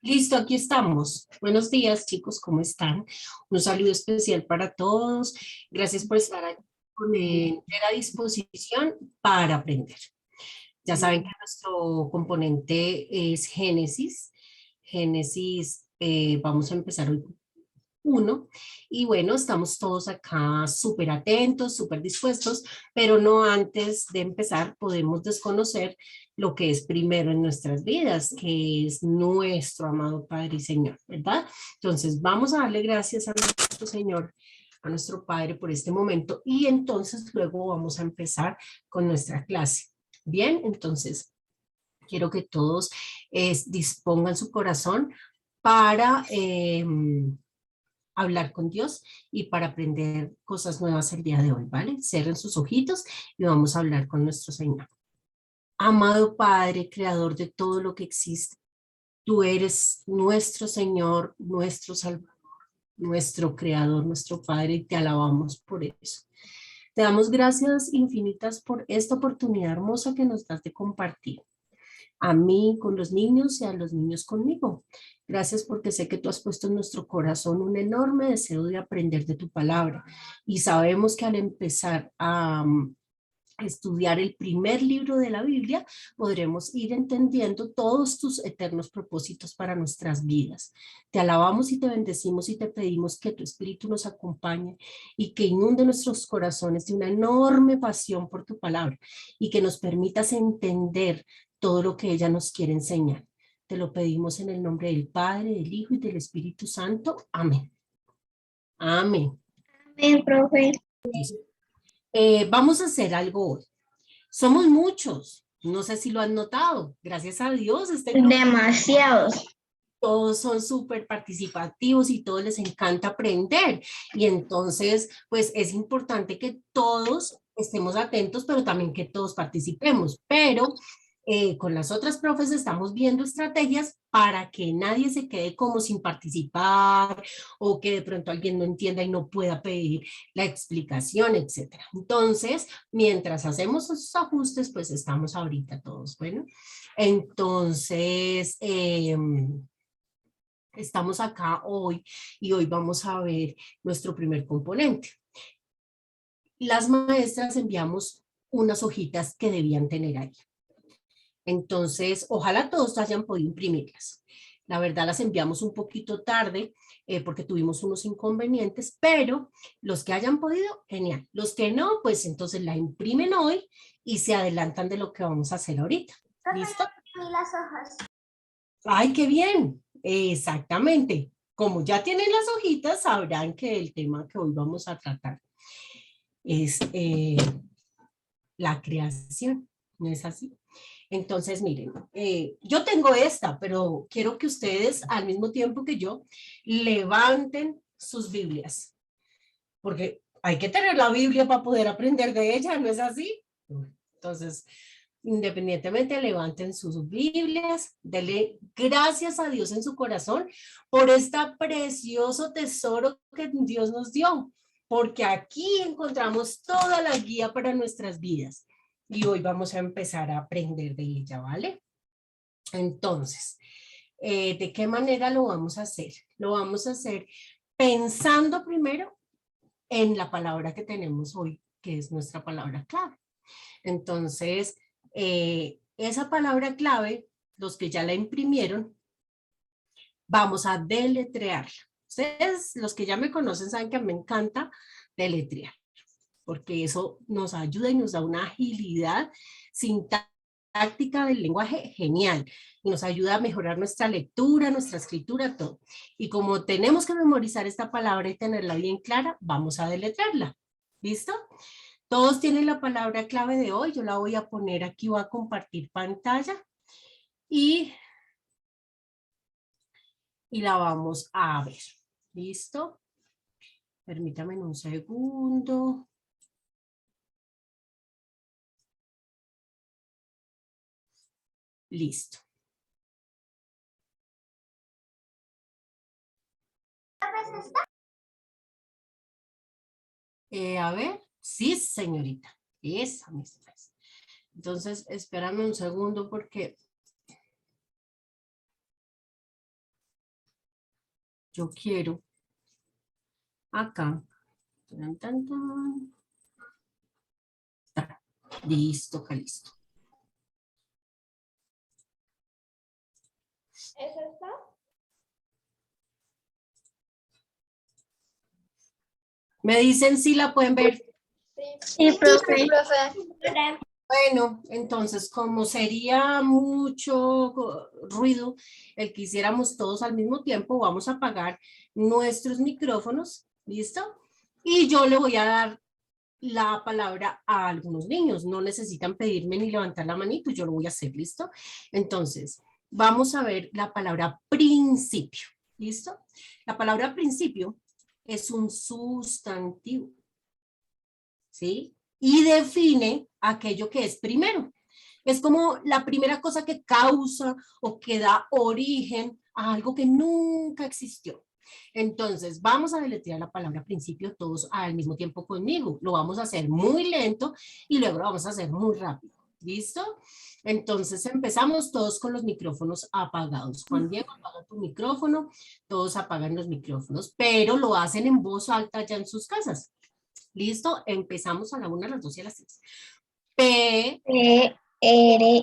Listo, aquí estamos. Buenos días, chicos, ¿cómo están? Un saludo especial para todos. Gracias por estar aquí con entera disposición para aprender. Ya saben que nuestro componente es Génesis. Génesis, vamos a empezar hoy uno. Y bueno, estamos todos acá súper atentos, súper dispuestos, pero no antes de empezar podemos desconocer lo que es primero en nuestras vidas, que es nuestro amado Padre y Señor, ¿verdad? Entonces vamos a darle gracias a nuestro Señor, a nuestro Padre por este momento y entonces luego vamos a empezar con nuestra clase. Bien, entonces quiero que todos dispongan su corazón para hablar con Dios y para aprender cosas nuevas el día de hoy, ¿vale? Cierren sus ojitos y vamos a hablar con nuestro Señor. Amado Padre, creador de todo lo que existe, tú eres nuestro Señor, nuestro Salvador, nuestro creador, nuestro Padre, y te alabamos por eso. Te damos gracias infinitas por esta oportunidad hermosa que nos das de compartir. A mí con los niños y a los niños conmigo. Gracias porque sé que tú has puesto en nuestro corazón un enorme deseo de aprender de tu palabra y sabemos que al empezar a estudiar el primer libro de la Biblia, podremos ir entendiendo todos tus eternos propósitos para nuestras vidas. Te alabamos y te bendecimos y te pedimos que tu Espíritu nos acompañe y que inunde nuestros corazones de una enorme pasión por tu palabra y que nos permitas entender todo lo que ella nos quiere enseñar. Te lo pedimos en el nombre del Padre, del Hijo y del Espíritu Santo. Amén. Amén. Bien, profe. Vamos a hacer algo hoy. Somos muchos, no sé si lo han notado, gracias a Dios, este grupo, Demasiados. todos son súper participativos y todos les encanta aprender. Y entonces, pues es importante que todos estemos atentos, pero también que todos participemos. Pero con las otras profes estamos viendo estrategias para que nadie se quede como sin participar o que de pronto alguien no entienda y no pueda pedir la explicación, etcétera. Entonces, mientras hacemos esos ajustes, pues estamos ahorita todos, bueno. Entonces, estamos acá hoy y hoy vamos a ver nuestro primer componente. Las maestras enviamos unas hojitas que debían tener ahí. Entonces, ojalá todos hayan podido imprimirlas. La verdad las enviamos un poquito tarde porque tuvimos unos inconvenientes, pero los que hayan podido, genial. Los que no, pues entonces la imprimen hoy y se adelantan de lo que vamos a hacer ahorita. ¿Listo? Las hojas. ¡Ay, qué bien! Exactamente. Como ya tienen las hojitas, sabrán que el tema que hoy vamos a tratar es la creación, ¿no es así? Entonces, miren, yo tengo esta, pero quiero que ustedes al mismo tiempo que yo levanten sus Biblias, porque hay que tener la Biblia para poder aprender de ella, ¿no es así? Entonces, independientemente, levanten sus Biblias, denle gracias a Dios en su corazón por este precioso tesoro que Dios nos dio, porque aquí encontramos toda la guía para nuestras vidas y hoy vamos a empezar a aprender de ella, ¿vale? Entonces, ¿de qué manera lo vamos a hacer? Lo vamos a hacer pensando primero en la palabra que tenemos hoy, que es nuestra palabra clave. Entonces, esa palabra clave, los que ya la imprimieron, vamos a deletrearla. Ustedes, los que ya me conocen, saben que me encanta deletrear, porque eso nos ayuda y nos da una agilidad sintáctica del lenguaje genial. Y nos ayuda a mejorar nuestra lectura, nuestra escritura, todo. Y como tenemos que memorizar esta palabra y tenerla bien clara, vamos a deletrearla. ¿Listo? Todos tienen la palabra clave de hoy, yo la voy a poner aquí, voy a compartir pantalla y, y la vamos a ver. ¿Listo? Permítame un segundo. Listo. A ver, sí, señorita, esa misma es. Entonces, espérame un segundo porque yo quiero acá. Tan, tan, tan. Listo, acá listo. ¿Eso está? Me dicen si la pueden ver. Sí, profe. Bueno, entonces, como sería mucho ruido el que hiciéramos todos al mismo tiempo, vamos a apagar nuestros micrófonos, ¿listo? Y yo le voy a dar la palabra a algunos niños. No necesitan pedirme ni levantar la manito, yo lo voy a hacer, ¿listo? Entonces, vamos a ver la palabra principio, ¿listo? La palabra principio es un sustantivo, ¿sí? Y define aquello que es primero. Es como la primera cosa que causa o que da origen a algo que nunca existió. Entonces, vamos a deletrear la palabra principio todos al mismo tiempo conmigo. Lo vamos a hacer muy lento y luego lo vamos a hacer muy rápido. ¿Listo? Entonces, empezamos todos con los micrófonos apagados. Juan Diego, apaga tu micrófono. Todos apagan los micrófonos, pero lo hacen en voz alta ya en sus casas. ¿Listo? Empezamos a la 1, a las 2 y a las 3. P, P-R-I-N-C-I-P-I-O.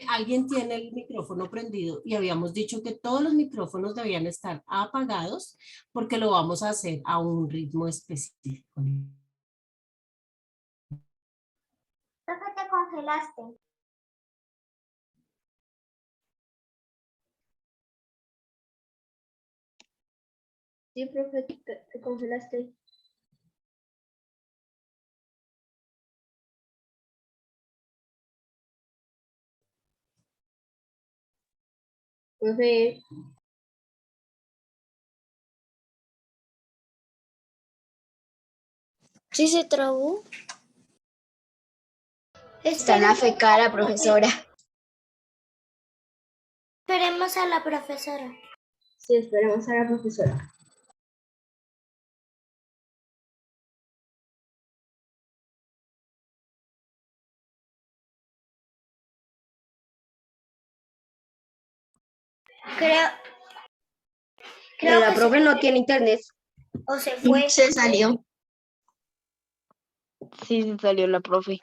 alguien tiene el micrófono prendido y habíamos dicho que todos los micrófonos debían estar apagados porque lo vamos a hacer a un ritmo específico. Profe, te congelaste. Sí, profe, te congelaste. Profe. Sí se trabó. Está en la fecara, profesora. Esperemos a la profesora. Sí, esperemos a la profesora. Creo Pero la que profe no tiene internet. o se fue. Se salió. Sí, se salió la profe.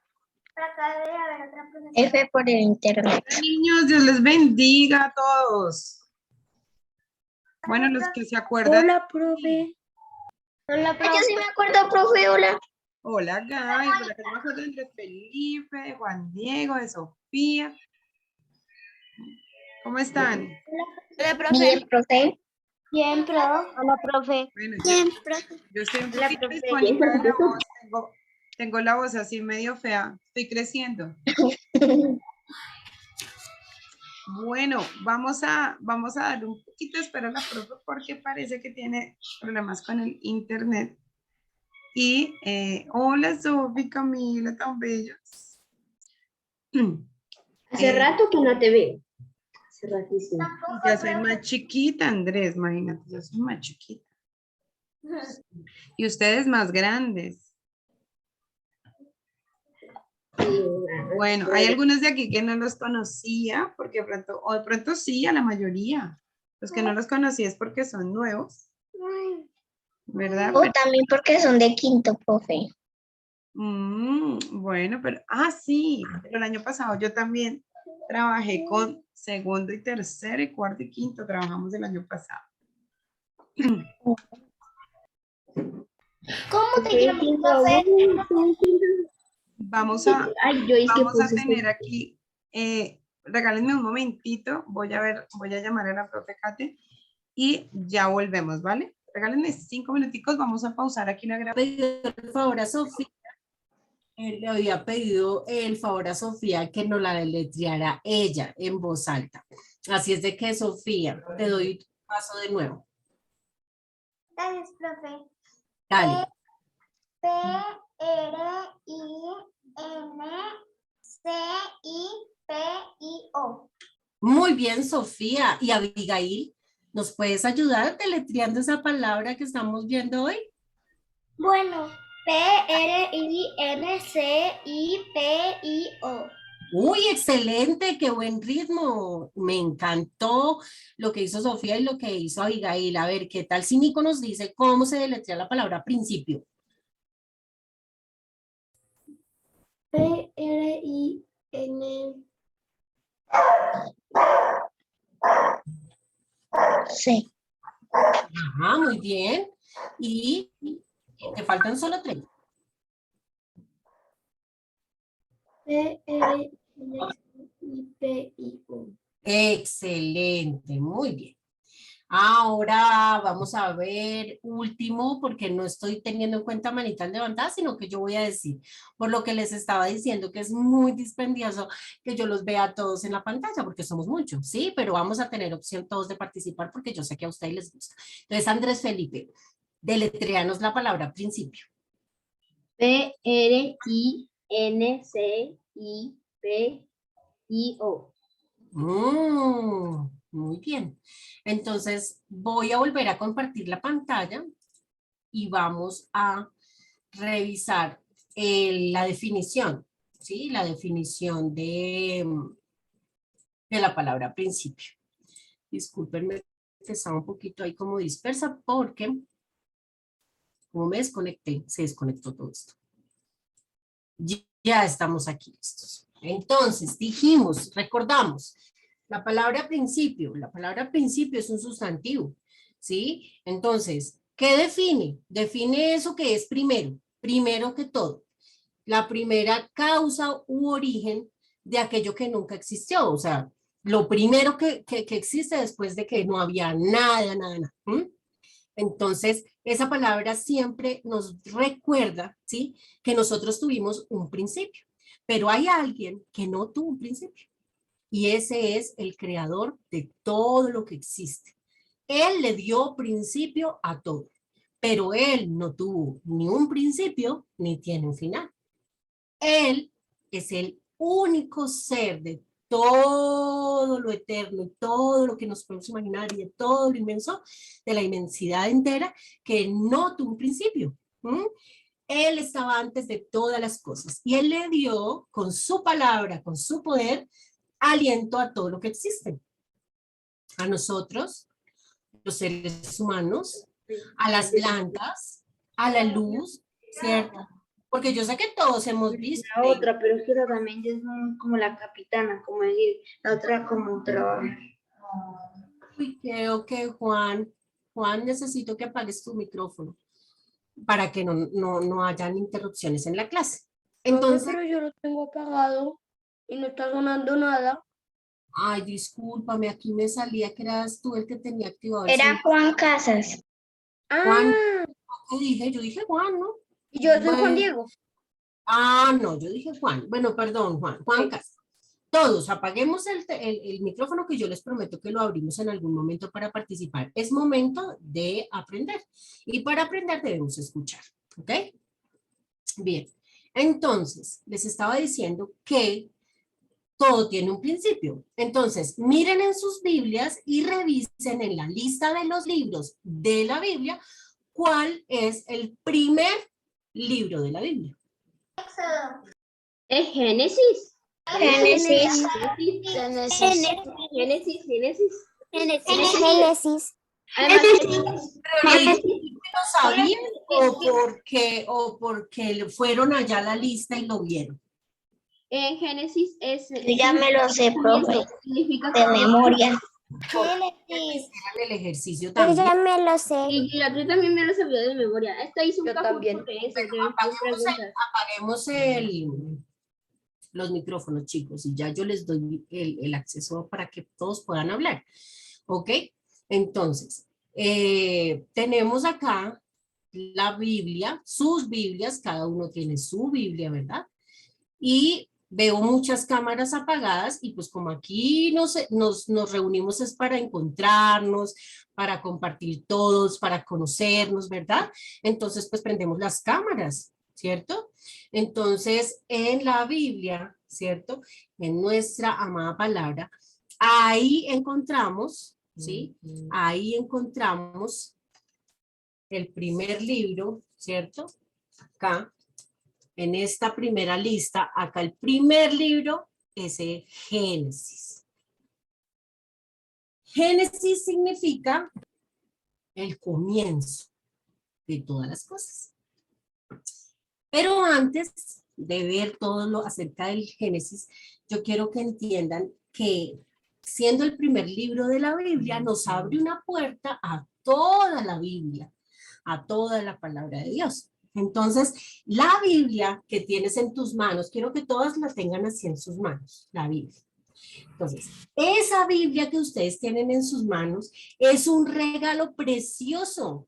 Acá debe haber otra profesora. F por el internet. Niños, Dios les bendiga a todos. Bueno, los que se acuerdan. Hola, profe. Hola, profe. Yo sí me acuerdo, profe, hola. Hola, Gaby. Por acá yo me acuerdo de Andrés Felipe, de Juan Diego, de Sofía. ¿Cómo están? Hola, profe. Bien, profe. Bien, profe. Hola, profe. Bueno, Bien, profe. yo estoy un Hola, poquito profe. disponible de la voz. Tengo la voz así medio fea. Estoy creciendo. Bueno, vamos a dar un poquito de espera a la profe porque parece que tiene problemas con el internet. Y hola Sofi, Camila, tan bellos. Hace rato que no te veo. Hace ratísimo. Ya soy más chiquita, Andrés, imagínate, yo soy más chiquita. Y ustedes más grandes. Bueno, hay algunos de aquí que no los conocía, porque o de pronto sí, a la mayoría. Los que no los conocí es porque son nuevos, ¿verdad? O también porque son de quinto, profe. Bueno, pero, sí, pero el año pasado yo también trabajé con segundo y tercero y cuarto y quinto, trabajamos el año pasado. ¿Cómo te llamas, profe? Vamos a tener aquí, regálenme un momentito, voy a llamar a la profe Kate y ya volvemos, ¿vale? Regálenme 5 minuticos, vamos a pausar aquí la grabación. Por favor, a Sofía. Le había pedido el favor a Sofía que nos la deletreara ella en voz alta. Así es de que, Sofía, te doy paso de nuevo. Gracias, profe. Dale. P-R-I-N-C-I-P-I-O. Muy bien, Sofía. Y Abigail, ¿nos puedes ayudar deletreando esa palabra que estamos viendo hoy? Bueno, P-R-I-N-C-I-P-I-O. Uy, excelente, qué buen ritmo. Me encantó lo que hizo Sofía y lo que hizo Abigail. A ver, ¿qué tal si Nico nos dice cómo se deletrea la palabra principio? P-R-I-N. Sí. Ajá, muy bien. Y te faltan solo 3. P-R-I-P-I-U. Excelente, muy bien. Ahora vamos a ver último, porque no estoy teniendo en cuenta manitas levantadas, sino que yo voy a decir, por lo que les estaba diciendo, que es muy dispendioso que yo los vea a todos en la pantalla, porque somos muchos, ¿sí? Pero vamos a tener opción todos de participar, porque yo sé que a ustedes les gusta. Entonces, Andrés Felipe, deletréanos la palabra principio. P-R-I-N-C-I-P-I-O. Muy bien. Entonces, voy a volver a compartir la pantalla y vamos a revisar la definición, ¿sí? La definición de la palabra principio. Discúlpenme que estaba un poquito ahí como dispersa porque como me desconecté, se desconectó todo esto. Ya estamos aquí listos. Entonces, dijimos, recordamos, la palabra principio es un sustantivo, ¿sí? Entonces, ¿qué define? Define eso que es primero que todo. La primera causa u origen de aquello que nunca existió, o sea, lo primero que existe después de que no había nada. Entonces, esa palabra siempre nos recuerda, ¿sí? Que nosotros tuvimos un principio, pero hay alguien que no tuvo un principio y ese es el creador de todo lo que existe. Él le dio principio a todo, pero él no tuvo ni un principio ni tiene un final. Él es el único ser de todo lo eterno y todo lo que nos podemos imaginar y de todo lo inmenso, de la inmensidad entera, que no tuvo un principio. Él estaba antes de todas las cosas y él le dio con su palabra, con su poder, aliento a todo lo que existe. A nosotros, los seres humanos, a las plantas, a la luz, ¿cierto? Porque yo sé que todos hemos visto. La otra, pero es que ella también es como la capitana, como decir, la otra como trabaja. Uy, creo que Juan, necesito que apagues tu micrófono para que no hayan interrupciones en la clase. Entonces, Pero yo lo tengo apagado y no está sonando nada. ay, discúlpame, aquí me salía que eras tú el que tenía activado el Era celular. Juan Casas. Juan, Ah, ¿qué dije? Yo dije Juan, ¿no? y yo soy Juan Bueno, Diego. no, yo dije Juan. Bueno, perdón, Juan Cas. Todos apaguemos el micrófono que yo les prometo que lo abrimos en algún momento para participar. Es momento de aprender y para aprender debemos escuchar, ¿ok? Bien, entonces les estaba diciendo que todo tiene un principio. Entonces, miren en sus Biblias y revisen en la lista de los libros de la Biblia cuál es el primer libro de la Biblia. Es Génesis. Génesis. Génesis. Además, ¿Lo sabían o porque fueron allá a la lista y lo vieron? en Génesis es. Ya me lo sé, profe. Significa De memoria. Hagan el ejercicio también. Ya me lo sé. Y yo también me lo sabía de memoria. Esta hizo un Yo cajón también. porque eso. Apaguemos los micrófonos, chicos, y ya yo les doy el acceso para que todos puedan hablar. ¿Ok? Entonces, tenemos acá la Biblia, sus Biblias, cada uno tiene su Biblia, ¿verdad? Y veo muchas cámaras apagadas y pues como aquí nos reunimos es para encontrarnos, para compartir todos, para conocernos, ¿verdad? Entonces pues prendemos las cámaras, ¿cierto? Entonces en la Biblia, ¿cierto? En nuestra amada palabra, ahí encontramos, ¿sí? Ahí encontramos el primer libro, ¿cierto? Acá, en esta primera lista, acá el primer libro ese Génesis. Génesis significa el comienzo de todas las cosas. Pero antes de ver todo lo acerca del Génesis, yo quiero que entiendan que siendo el primer libro de la Biblia, nos abre una puerta a toda la Biblia, a toda la palabra de Dios. Entonces, la Biblia que tienes en tus manos, quiero que todas la tengan así en sus manos, la Biblia. Entonces, esa Biblia que ustedes tienen en sus manos es un regalo precioso,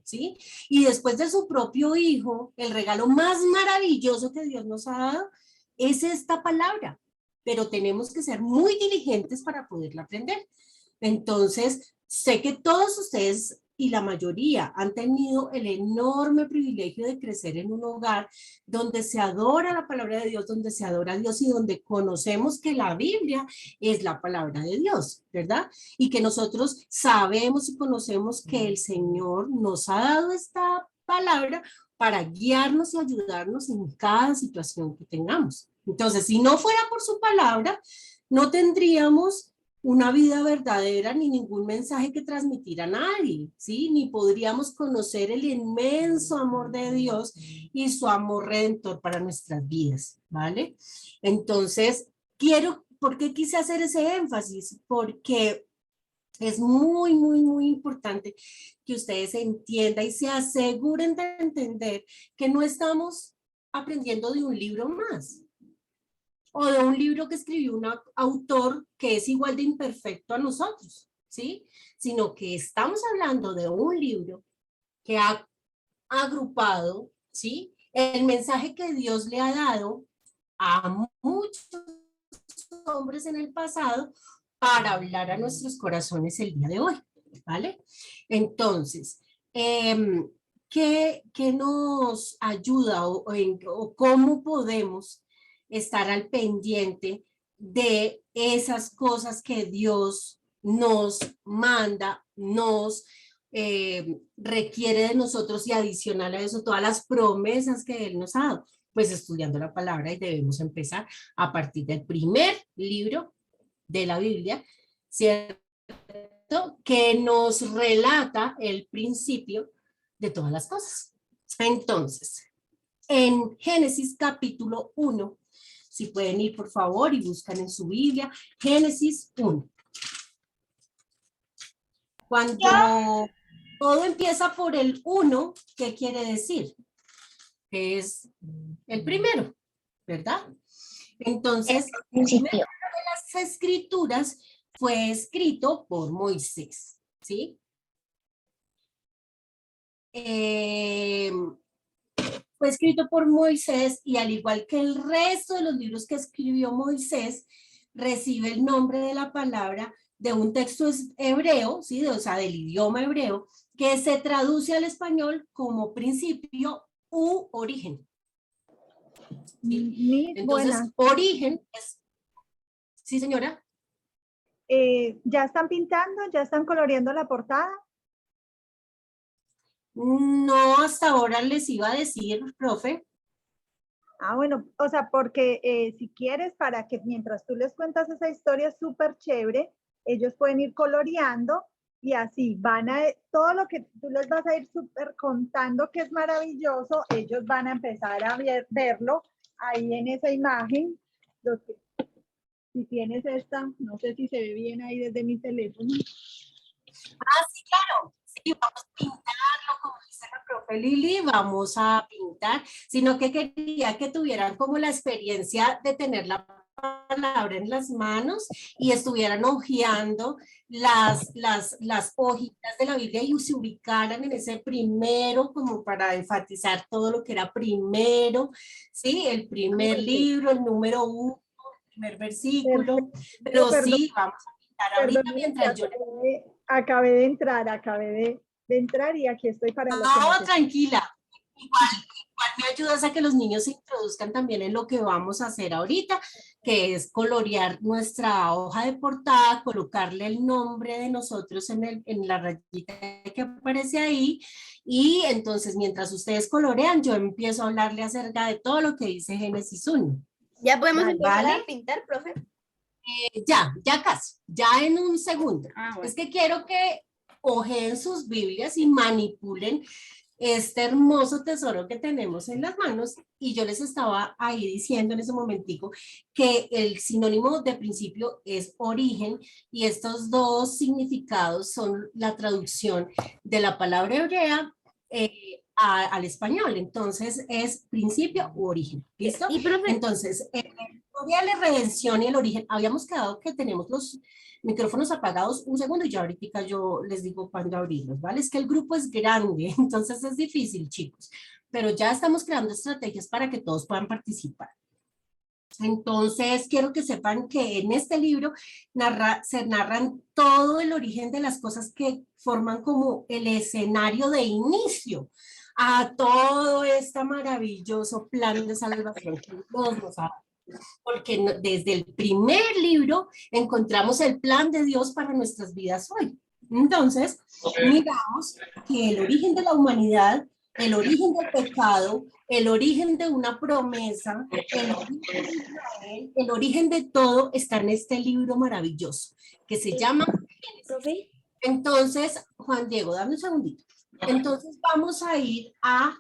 ¿sí? Y después de su propio hijo, el regalo más maravilloso que Dios nos ha dado es esta palabra, pero tenemos que ser muy diligentes para poderla aprender. Entonces, sé que todos ustedes y la mayoría han tenido el enorme privilegio de crecer en un hogar donde se adora la palabra de Dios, donde se adora a Dios y donde conocemos que la Biblia es la palabra de Dios, ¿verdad? Y que nosotros sabemos y conocemos que el Señor nos ha dado esta palabra para guiarnos y ayudarnos en cada situación que tengamos. Entonces, si no fuera por su palabra, no tendríamos una vida verdadera ni ningún mensaje que transmitir a nadie, ¿sí? Ni podríamos conocer el inmenso amor de Dios y su amor redentor para nuestras vidas, ¿vale? Entonces, ¿por qué quise hacer ese énfasis? Porque es muy, muy, muy importante que ustedes entiendan y se aseguren de entender que no estamos aprendiendo de un libro más, o de un libro que escribió un autor que es igual de imperfecto a nosotros, ¿sí? Sino que estamos hablando de un libro que ha agrupado, ¿sí? El mensaje que Dios le ha dado a muchos hombres en el pasado para hablar a nuestros corazones el día de hoy, ¿vale? Entonces, ¿qué nos ayuda o cómo podemos estar al pendiente de esas cosas que Dios nos manda, nos requiere de nosotros y adicional a eso todas las promesas que Él nos ha dado? Pues estudiando la palabra y debemos empezar a partir del primer libro de la Biblia, ¿cierto? Que nos relata el principio de todas las cosas. Entonces, en Génesis capítulo 1, si pueden ir por favor y buscan en su Biblia, Génesis 1. Cuando todo empieza por el 1, ¿qué quiere decir? Que es el primero, ¿verdad? Entonces, el primero de las escrituras fue escrito por Moisés, ¿sí? Fue escrito por Moisés y al igual que el resto de los libros que escribió Moisés, recibe el nombre de la palabra de un texto hebreo, ¿sí? O sea, del idioma hebreo, que se traduce al español como principio u origen. ¿Sí? Entonces, buena. Origen es... Sí, señora. ¿Ya están pintando? ¿Ya están coloreando la portada? No, hasta ahora les iba a decir, profe. Ah, bueno, o sea, porque si quieres, para que mientras tú les cuentas esa historia súper chévere, ellos pueden ir coloreando y así van a, todo lo que tú les vas a ir súper contando que es maravilloso, ellos van a empezar a verlo ahí en esa imagen. Si tienes esta, no sé si se ve bien ahí desde mi teléfono. Ah, sí, claro. Sí, vamos a pintarlo, como dice la profe Lili, vamos a pintar, sino que quería que tuvieran como la experiencia de tener la palabra en las manos y estuvieran hojeando las hojitas de la Biblia y se ubicaran en ese primero como para enfatizar todo lo que era primero, ¿sí? El primer libro, el número 1, el primer versículo, pero sí, vamos a pintar ahorita mientras yo... Acabé de entrar y aquí estoy para... No, tranquila. Igual me ayudas a que los niños se introduzcan también en lo que vamos a hacer ahorita, que es colorear nuestra hoja de portada, colocarle el nombre de nosotros en la rayita que aparece ahí, y entonces mientras ustedes colorean, yo empiezo a hablarle acerca de todo lo que dice Génesis 1. ¿Ya podemos Vale. empezar ¿Vale? a pintar, profe? Ya casi, ya en un segundo. Bueno. Es que quiero que ojeen sus Biblias y manipulen este hermoso tesoro que tenemos en las manos. Y yo les estaba ahí diciendo en ese momentico que el sinónimo de principio es origen y estos dos significados son la traducción de la palabra hebrea al español. Entonces es principio u origen. ¿Listo? Y profe, Entonces, la redención y el origen, habíamos quedado que tenemos los micrófonos apagados un segundo y ya ahorita yo les digo cuándo abrirlos, ¿vale? Es que el grupo es grande, entonces es difícil, chicos, pero ya estamos creando estrategias para que todos puedan participar. Entonces, quiero que sepan que en este libro se narran todo el origen de las cosas que forman como el escenario de inicio a todo este maravilloso plan de salvación que Dios nos ha dado. Porque desde el primer libro encontramos el plan de Dios para nuestras vidas hoy. Entonces, miramos que el origen de la humanidad, el origen del pecado, el origen de una promesa, el origen de todo está en este libro maravilloso que se llama profe. Entonces, Juan Diego, dame un segundito. Entonces vamos a ir a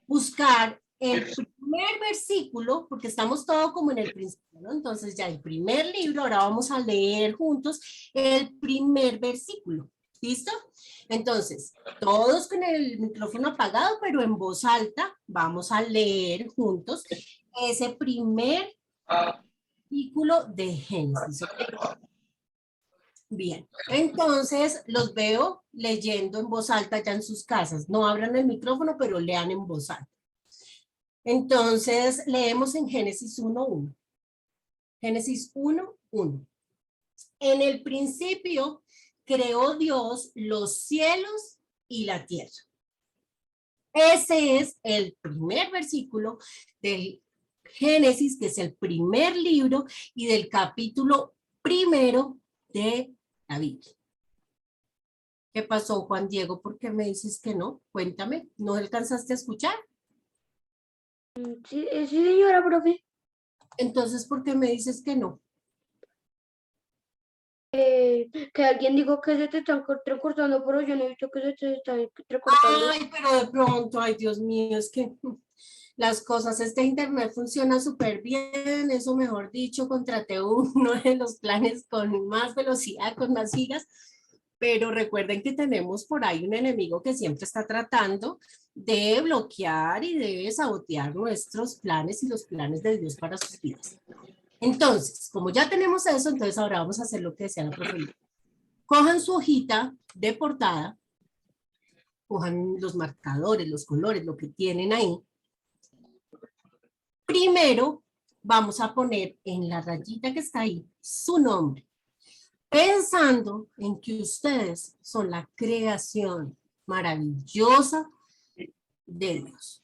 buscar el primer versículo, porque estamos todo como en el principio, ¿no? Entonces ya el primer libro, ahora vamos a leer juntos el primer versículo. ¿Listo? Entonces, todos con el micrófono apagado, pero en voz alta, vamos a leer juntos ese primer versículo de Génesis. Bien, entonces los veo leyendo en voz alta ya en sus casas. No abran el micrófono, pero lean en voz alta. Entonces, leemos en Génesis 1:1. Génesis 1:1. En el principio creó Dios los cielos y la tierra. Ese es el primer versículo del Génesis, que es el primer libro y del capítulo primero de la Biblia. ¿Qué pasó, Juan Diego? ¿Por qué me dices que no? Cuéntame, ¿no alcanzaste a escuchar? Sí, sí, señora, profe. Entonces, ¿por qué me dices que no? Que alguien dijo que se te están recortando, pero yo no he visto que se te están recortando. Ay, pero de pronto, ay, Dios mío, es que las cosas, este internet funciona súper bien, eso mejor dicho, contraté uno de los planes con más velocidad, con más gigas, pero recuerden que tenemos por ahí un enemigo que siempre está tratando de bloquear y de sabotear nuestros planes y los planes de Dios para sus vidas. Entonces, como ya tenemos eso, entonces ahora vamos a hacer lo que decía la profe. Cojan su hojita de portada, cojan los marcadores, los colores, lo que tienen ahí. Primero, vamos a poner en la rayita que está ahí su nombre, pensando en que ustedes son la creación maravillosa de Dios.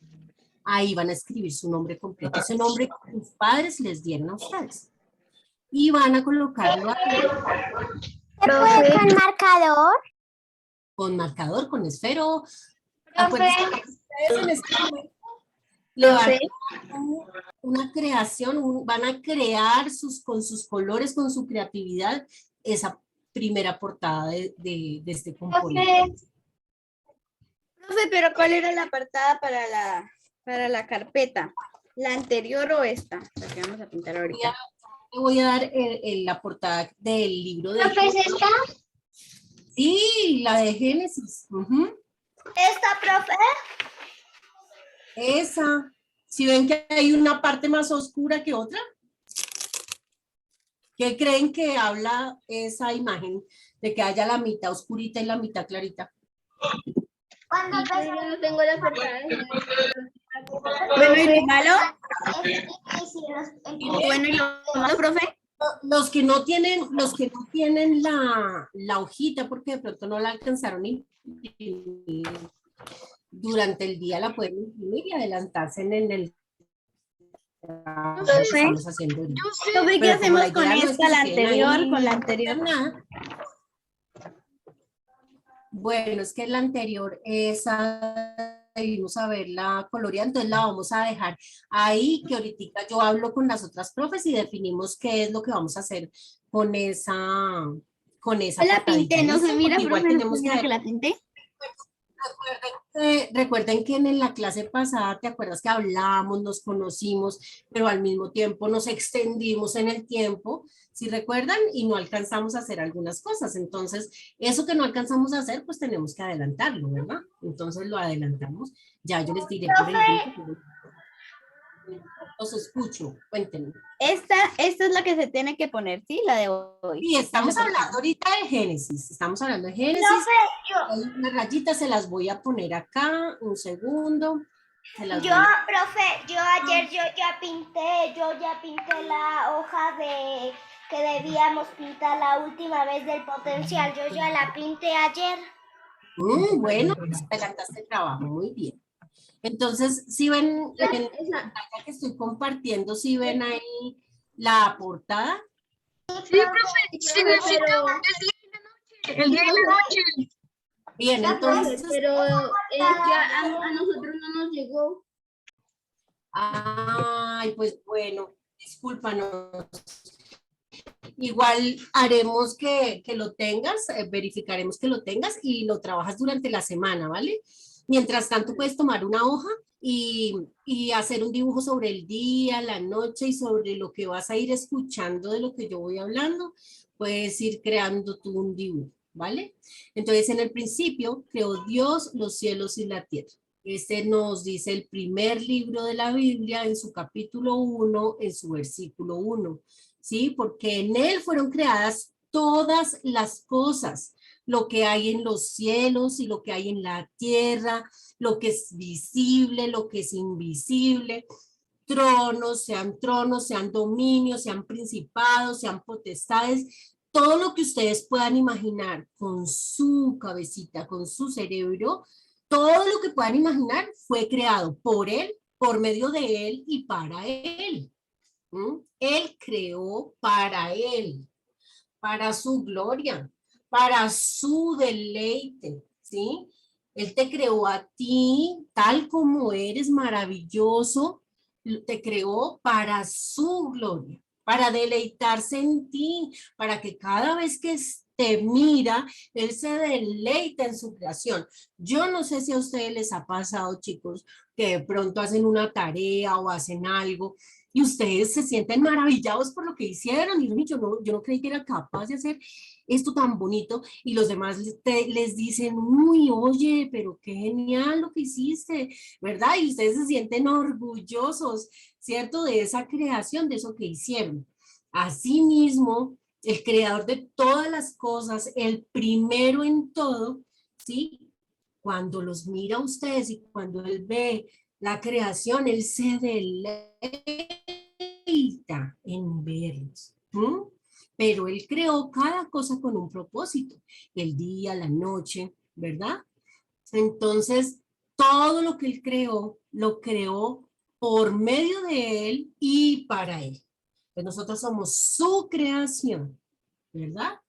Ahí van a escribir su nombre completo, ese nombre que sus padres les dieron a ustedes. Y van a colocarlo ahí. Profe, con marcador. Con marcador, con esfero. Profe. Ustedes en este momento le van a dar una creación, van a crear con sus colores, con su creatividad, esa primera portada de este componente. Profe, pero ¿cuál era la portada para la carpeta? ¿La anterior o esta? La que vamos a pintar ahorita. Le voy a dar la portada del libro de... ¿Profe, es esta? Sí, la de Génesis. ¿Esta, profe? Esa. ¿Sí ven que hay una parte más oscura que otra? ¿Qué creen que habla esa imagen de que haya la mitad oscurita y la mitad clarita? Cuando yo no tengo la portada. Bueno, ¿y lo malo? Bueno, ¿y lo malo, profe? Los que no tienen la hojita, porque de pronto no la alcanzaron a imprimir, durante el día la pueden imprimir y adelantarse en el trabajo que estamos haciendo ahorita. Profe, ¿qué hacemos con esta, la anterior, con la anterior? Nada. Bueno, es que la anterior, esa debimos haberla coloreado, entonces la vamos a dejar ahí, que ahorita yo hablo con las otras profes y definimos qué es lo que vamos a hacer con esa, con esa Yo la portadita, pinté, no se ¿listo? mira, Porque igual profe, no se tenemos mira que que la pinté. recuerden que en la clase pasada, ¿te acuerdas que hablamos, nos conocimos, pero al mismo tiempo nos extendimos en el tiempo? Si recuerdan, y no alcanzamos a hacer algunas cosas. Entonces, eso que no alcanzamos a hacer, pues tenemos que adelantarlo, ¿verdad? Entonces lo adelantamos. Ya yo les diré por el grupo. Los escucho, cuéntenme. Esta es la que se tiene que poner, ¿sí? La de hoy. Y estamos Esta es la hablando ahorita de Génesis. Estamos hablando de Génesis. Profe, Hay unas rayitas, se las voy a poner acá, un segundo. Se las yo, voy a... profe, yo ayer yo ya pinté la hoja de que debíamos pintar la última vez del potencial. Yo ya la pinté ayer. Bueno, pues adelantaste el trabajo, muy bien. Entonces, si ven en la pantalla que estoy compartiendo, si ven ahí la portada. Sí, profe, sí, necesito El día de la noche. Bien, entonces, pero ya a nosotros no nos llegó. ay, pues bueno, discúlpanos. Igual haremos que lo tengas, verificaremos que lo tengas y lo trabajas durante la semana, ¿vale? Mientras tanto, puedes tomar una hoja y hacer un dibujo sobre el día, la noche y sobre lo que vas a ir escuchando de lo que yo voy hablando. Puedes ir creando tú un dibujo, ¿vale? Entonces, en el principio creó Dios los cielos y la tierra. Este nos dice el primer libro de la Biblia en su capítulo 1, en su versículo 1. ¿Sí? Porque en él fueron creadas todas las cosas, lo que hay en los cielos y lo que hay en la tierra, lo que es visible, lo que es invisible, tronos, sean dominios, sean principados, sean potestades, todo lo que ustedes puedan imaginar con su cabecita, con su cerebro, todo lo que puedan imaginar fue creado por él, por medio de él y para él. Él creó para él, para su gloria, para su deleite, ¿sí? Él te creó a ti tal como eres maravilloso, te creó para su gloria, para deleitarse en ti, para que cada vez que te mira, Él se deleita en su creación. Yo no sé si a ustedes les ha pasado, chicos, que de pronto hacen una tarea o hacen algo y ustedes se sienten maravillados por lo que hicieron. Y yo no creí que era capaz de hacer esto tan bonito. Y los demás les dicen, uy, oye, pero qué genial lo que hiciste, ¿verdad? Y ustedes se sienten orgullosos, ¿cierto? De esa creación, de eso que hicieron. Asimismo, el creador de todas las cosas, el primero en todo, ¿sí? Cuando los mira a ustedes y cuando él ve la creación, él se deleita en verlos. Pero él creó cada cosa con un propósito, el día, la noche, ¿verdad? Entonces, todo lo que él creó, lo creó por medio de él y para él. Pues nosotros somos su creación, ¿verdad?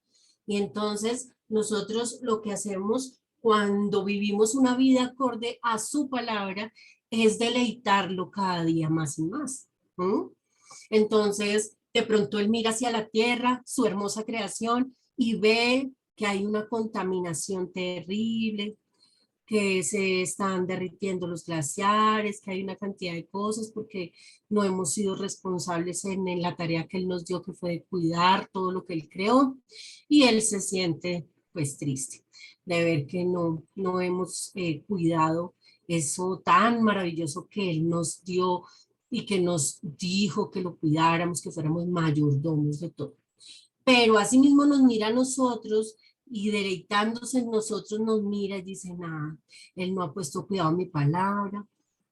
Y entonces nosotros lo que hacemos cuando vivimos una vida acorde a su palabra es deleitarlo cada día más y más. Entonces, de pronto él mira hacia la tierra, su hermosa creación, y ve que hay una contaminación terrible, que se están derritiendo los glaciares, que hay una cantidad de cosas porque no hemos sido responsables en la tarea que él nos dio, que fue de cuidar todo lo que él creó, y él se siente pues triste de ver que no hemos cuidado eso tan maravilloso que él nos dio y que nos dijo que lo cuidáramos, que fuéramos mayordomos de todo. Pero asimismo nos mira a nosotros y deleitándose en nosotros nos mira y dice, nada, él no ha puesto cuidado a mi palabra.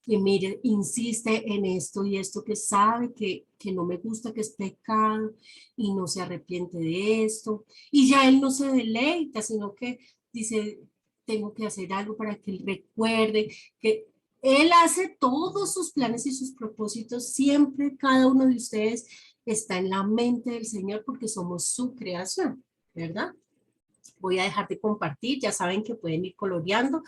Y mire, insiste en esto y esto que sabe que no me gusta, que es pecado y no se arrepiente de esto. Y ya él no se deleita, sino que dice, tengo que hacer algo para que él recuerde que él hace todos sus planes y sus propósitos. Siempre cada uno de ustedes está en la mente del Señor porque somos su creación, ¿verdad? Voy a dejar de compartir, ya saben que pueden ir coloreando.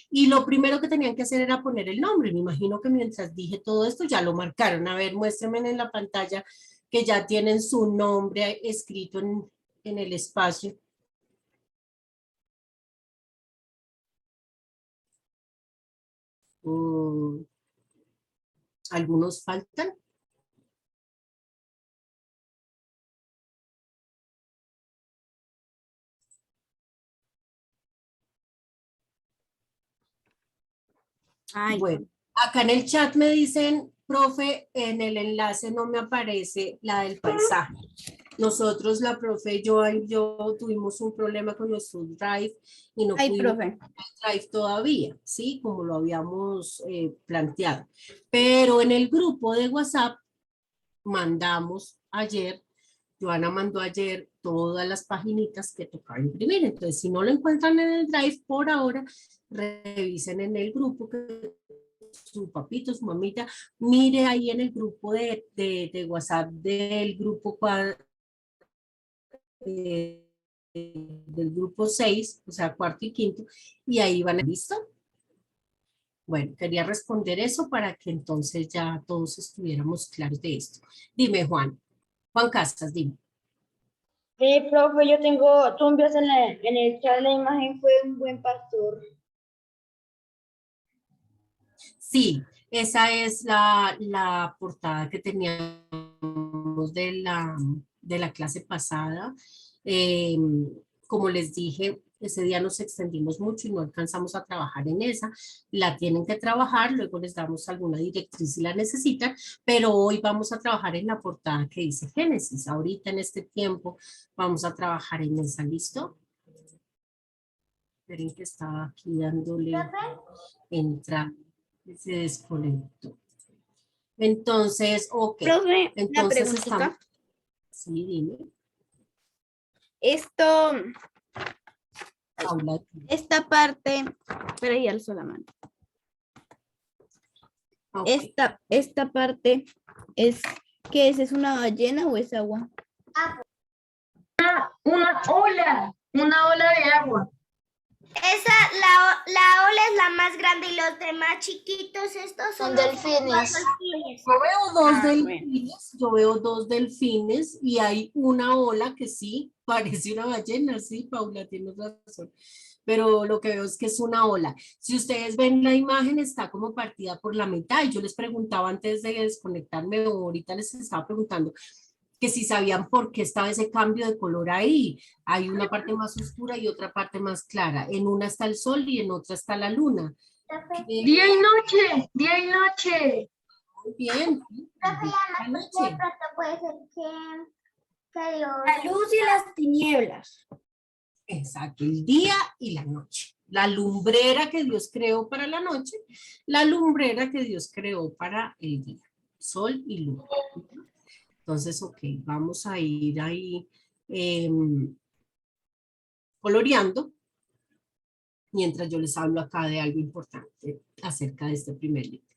Y lo primero que tenían que hacer era poner el nombre. Me imagino que mientras dije todo esto ya lo marcaron. A ver, muéstrenme en la pantalla que ya tienen su nombre escrito en el espacio. Algunos faltan. Ay, Bueno, acá en el chat me dicen, profe, en el enlace no me aparece la del paisaje. Nosotros, la profe, yo tuvimos un problema con nuestro Drive y no ay, pudimos profe. Drive todavía, ¿sí? Como lo habíamos planteado. Pero en el grupo de WhatsApp mandamos ayer, Joana mandó ayer todas las paginitas que tocaba imprimir. Entonces, si no lo encuentran en el Drive por ahora, revisen en el grupo que su papito, su mamita, mire ahí en el grupo de WhatsApp del grupo del grupo 6, o sea, cuarto y quinto, y ahí van a ¿listo? Bueno, quería responder eso para que entonces ya todos estuviéramos claros de esto. Dime, Juan. Juan Casas, dime. Profe, yo tengo, tú envías en el chat la imagen, fue un buen pastor. Sí, esa es la portada que teníamos de la clase pasada. Como les dije, ese día nos extendimos mucho y no alcanzamos a trabajar en esa. La tienen que trabajar, luego les damos alguna directriz si la necesitan, pero hoy vamos a trabajar en la portada que dice Génesis. Ahorita en este tiempo vamos a trabajar en esa, ¿listo? Esperen que estaba aquí dándole entrada. Se desconectó. Entonces, ok. Profe, una Entonces preguntita. estamos. Sí, dime. Esto, Paula. esta parte, pero ya alzo la mano. Ok. Esta parte es, ¿qué es? ¿Es una ballena o es agua? Una ola de agua. La ola es la más grande y los demás chiquitos, estos son los delfines. delfines. Yo veo dos Ah, delfines, yo veo dos delfines y hay una ola que sí parece una ballena, sí, Paula, tienes razón. Pero lo que veo es que es una ola. Si ustedes ven la imagen, está como partida por la mitad. Y yo les preguntaba antes de desconectarme, o ahorita les estaba preguntando que si sabían por qué estaba ese cambio de color ahí. Hay una parte más oscura y otra parte más clara. En una está el sol y en otra está la luna. Día y noche, día y noche. Muy bien. Profe, La la noche. de pronto puede ser que Dios. La luz y las tinieblas. Exacto, el día y la noche. La lumbrera que Dios creó para la noche, la lumbrera que Dios creó para el día. Sol y luna. Entonces, ok, vamos a ir ahí coloreando mientras yo les hablo acá de algo importante acerca de este primer libro.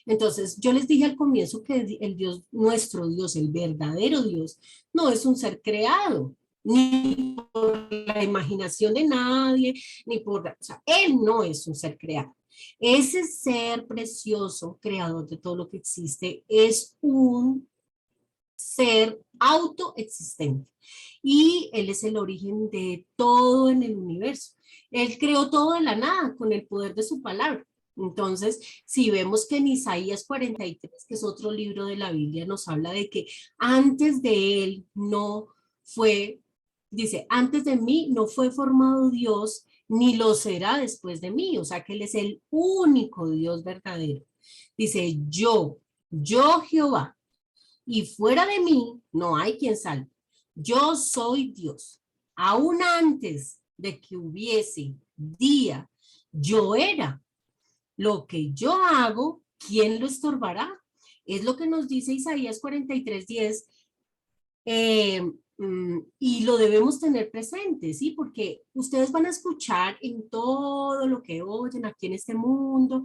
Entonces, yo les dije al comienzo que el Dios, nuestro Dios, el verdadero Dios, no es un ser creado, ni por la imaginación de nadie, ni por, o sea, Él no es un ser creado. Ese ser precioso, creador de todo lo que existe, es un ser autoexistente. Y Él es el origen de todo en el universo. Él creó todo de la nada con el poder de su palabra. Entonces, si vemos que en Isaías 43, que es otro libro de la Biblia, nos habla de que antes de Él no fue, dice, antes de mí no fue formado Dios, ni lo será después de mí. O sea, que Él es el único Dios verdadero. Dice, yo Jehová, y fuera de mí no hay quien salve. Yo soy Dios. Aún antes de que hubiese día, yo era. Lo que yo hago, ¿quién lo estorbará? Es lo que nos dice Isaías 43:10. Y lo debemos tener presente, ¿sí? Porque ustedes van a escuchar en todo lo que oyen aquí en este mundo,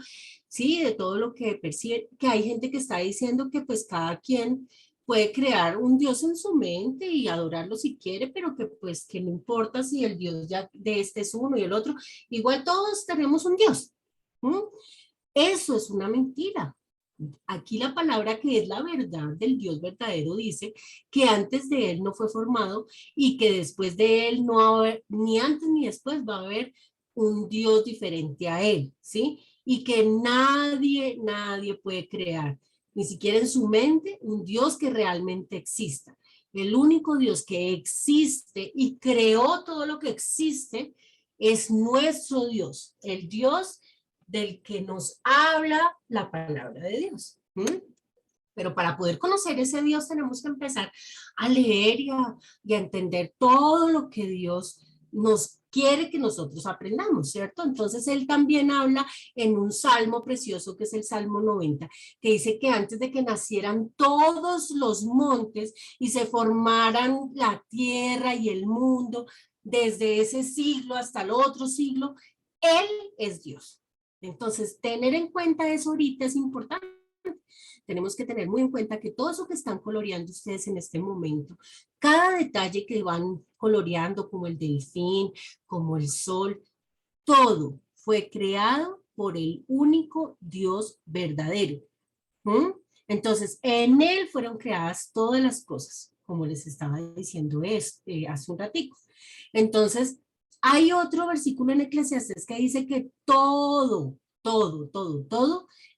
¿sí? De todo lo que perciben, que hay gente que está diciendo que pues cada quien puede crear un Dios en su mente y adorarlo si quiere, pero que pues que no importa si el Dios ya de este es uno y el otro, igual todos tenemos un Dios. ¿Mm? Eso es una mentira. Aquí la palabra que es la verdad del Dios verdadero dice que antes de él no fue formado y que después de él no va a haber, ni antes ni después va a haber un Dios diferente a él, ¿sí? Y que nadie puede crear, ni siquiera en su mente, un Dios que realmente exista. El único Dios que existe y creó todo lo que existe es nuestro Dios, el Dios del que nos habla la palabra de Dios. Pero para poder conocer ese Dios tenemos que empezar a leer y a entender todo lo que Dios nos quiere que nosotros aprendamos, ¿cierto? Entonces él también habla en un salmo precioso que es el Salmo 90, que dice que antes de que nacieran todos los montes y se formaran la tierra y el mundo, desde ese siglo hasta el otro siglo, él es Dios. Entonces, tener en cuenta eso ahorita es importante. Tenemos que tener muy en cuenta que todo eso que están coloreando ustedes en este momento, cada detalle que van coloreando, como el delfín, como el sol, todo fue creado por el único Dios verdadero. ¿Mm? Entonces, en él fueron creadas todas las cosas, como les estaba diciendo hace un ratico. Entonces, hay otro versículo en Eclesiastés que dice que todo,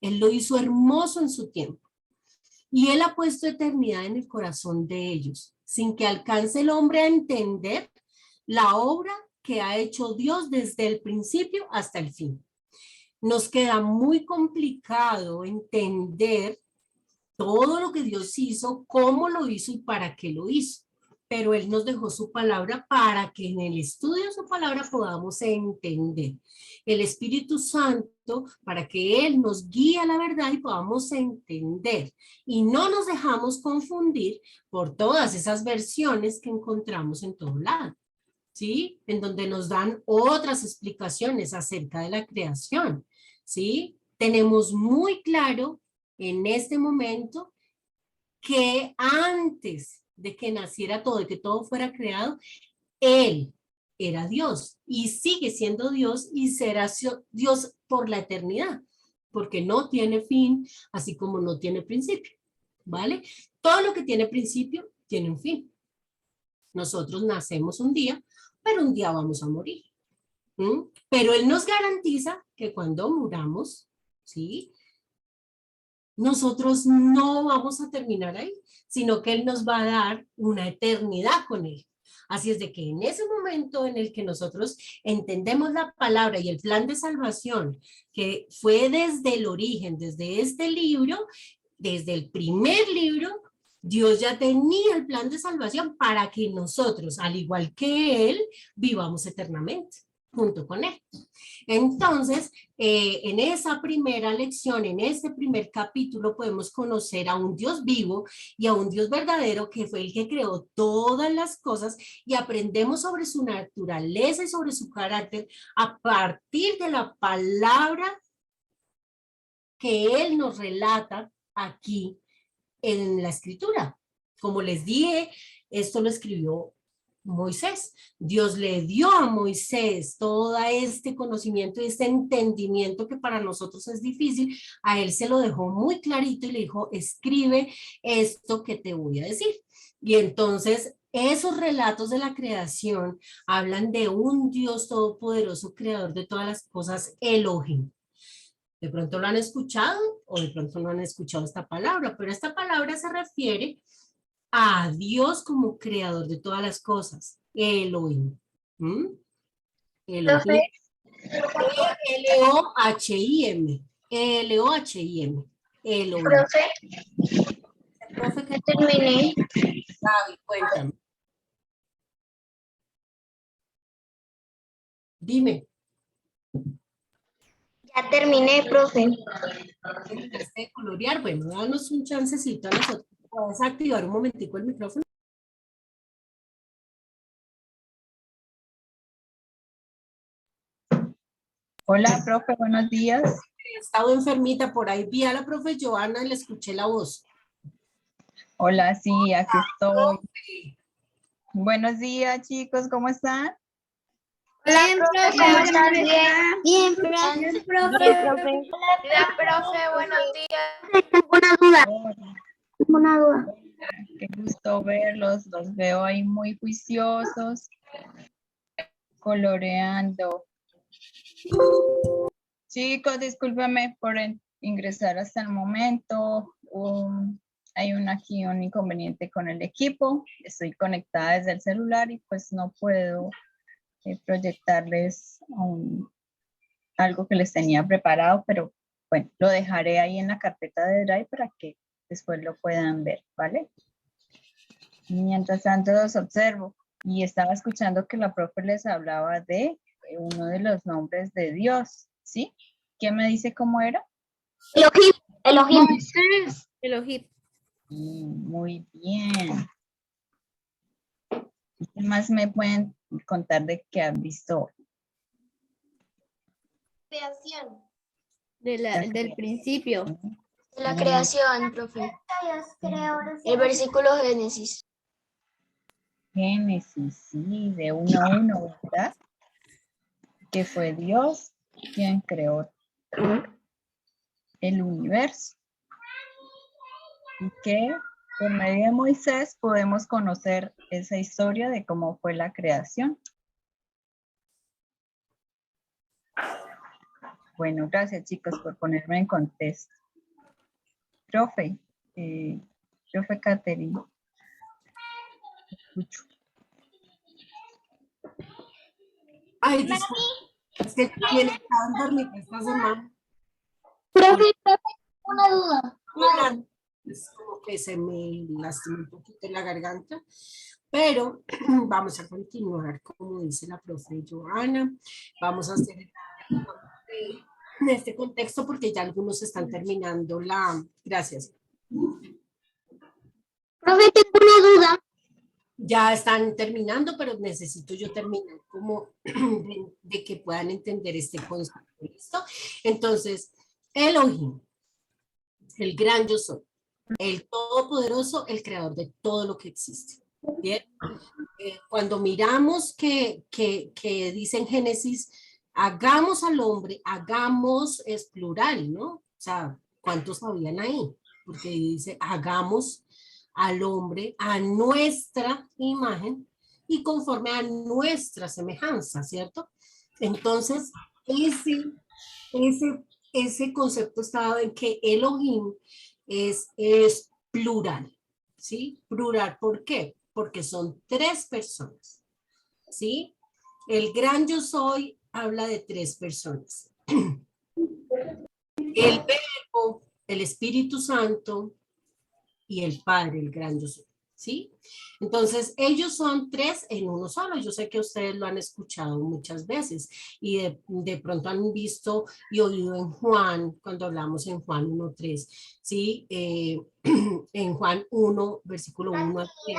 él lo hizo hermoso en su tiempo. Y él ha puesto eternidad en el corazón de ellos, sin que alcance el hombre a entender la obra que ha hecho Dios desde el principio hasta el fin. Nos queda muy complicado entender todo lo que Dios hizo, cómo lo hizo y para qué lo hizo. Pero Él nos dejó su palabra para que en el estudio de su palabra podamos entender. El Espíritu Santo para que Él nos guíe a la verdad y podamos entender. Y no nos dejamos confundir por todas esas versiones que encontramos en todo lado, ¿sí? En donde nos dan otras explicaciones acerca de la creación, ¿sí? Tenemos muy claro en este momento que antes de que naciera todo y que todo fuera creado, Él era Dios y sigue siendo Dios y será Dios por la eternidad, porque no tiene fin, así como no tiene principio, ¿vale? Todo lo que tiene principio tiene un fin. Nosotros nacemos un día, pero un día vamos a morir. Pero Él nos garantiza que cuando muramos, ¿sí? Nosotros no vamos a terminar ahí, sino que Él nos va a dar una eternidad con Él. Así es de que en ese momento en el que nosotros entendemos la palabra y el plan de salvación, que fue desde el origen, desde este libro, desde el primer libro, Dios ya tenía el plan de salvación para que nosotros, al igual que Él, vivamos eternamente junto con Él. Entonces, en esa primera lección, en este primer capítulo, podemos conocer a un Dios vivo y a un Dios verdadero que fue el que creó todas las cosas y aprendemos sobre su naturaleza y sobre su carácter a partir de la palabra que Él nos relata aquí en la escritura. Como les dije, esto lo escribió Moisés. Dios le dio a Moisés todo este conocimiento y este entendimiento que para nosotros es difícil. A él se lo dejó muy clarito y le dijo, escribe esto que te voy a decir. Y entonces esos relatos de la creación hablan de un Dios todopoderoso, creador de todas las cosas, Elohim. De pronto lo han escuchado o de pronto no han escuchado esta palabra, pero esta palabra se refiere a Dios como creador de todas las cosas, Elohim. Elohim. L-O-H-I-M. L-O-H-I-M. Elohim. Profe, ¿qué Terminé. Gaby, cuéntame. Dime. Ya terminé, profe. ¿Terminaste de colorear? Bueno, danos un chancecito a nosotros. ¿Puedes activar un momentico el micrófono? Hola, profe, buenos días. He estado enfermita por ahí, vi a la profe Joana y le escuché la voz. Hola, sí, aquí estoy. Buenos días, chicos, ¿cómo están? Bien, profe, ¿Cómo hola, estás? maestra. Bien, Bien, profe. Hola, profe, buenos días. Tengo una duda. Hola, Tengo una duda. qué gusto verlos. Los veo ahí muy juiciosos, coloreando. Chicos, discúlpenme por ingresar hasta el momento. Hay aquí un inconveniente con el equipo. Estoy conectada desde el celular y pues no puedo proyectarles algo que les tenía preparado, pero bueno, lo dejaré ahí en la carpeta de Drive para que después lo puedan ver, ¿vale? Mientras tanto los observo y estaba escuchando que la profe les hablaba de uno de los nombres de Dios, ¿sí? ¿Quién me dice cómo era? Elohim. Elohim. Elohim. Muy bien. ¿Qué más me pueden contar de qué han visto? Creación. Del principio. La creación, profe. Dios creó El versículo Génesis. Génesis, sí, de 1 a 1, ¿verdad? Que fue Dios quien creó el universo. Y que por medio de Moisés podemos conocer esa historia de cómo fue la creación. Bueno, gracias chicos por ponerme en contexto. Profe, profe Catherine. Escucho. Ay, disculpe, es que quien está en dormir esta semana, Profe, una duda. hablando, es como que se me lastimó un poquito la garganta, pero vamos a continuar, como dice la profe Joana, vamos a hacer en este contexto porque ya algunos están terminando gracias, Profe, tengo una duda. ya están terminando, pero necesito yo terminar como de que puedan entender este concepto, ¿listo? Entonces, Elohim, el gran yo soy, el todopoderoso, el creador de todo lo que existe. Bien, cuando miramos que dice en Génesis, hagamos al hombre, hagamos es plural, ¿no? O sea, ¿cuántos habían ahí? Porque dice, hagamos al hombre a nuestra imagen y conforme a nuestra semejanza, ¿cierto? Entonces, ese, ese concepto está dado en que Elohim es plural, ¿sí? Plural, ¿por qué? Porque son tres personas, ¿sí? El gran yo soy habla de tres personas. El Verbo, el Espíritu Santo y el Padre, el gran yo soy, ¿sí? Entonces, ellos son tres en uno solo. Yo sé que ustedes lo han escuchado muchas veces y de pronto han visto y oído en Juan, cuando hablamos en Juan 1:3, ¿sí? En Juan 1, versículo 1 al 3,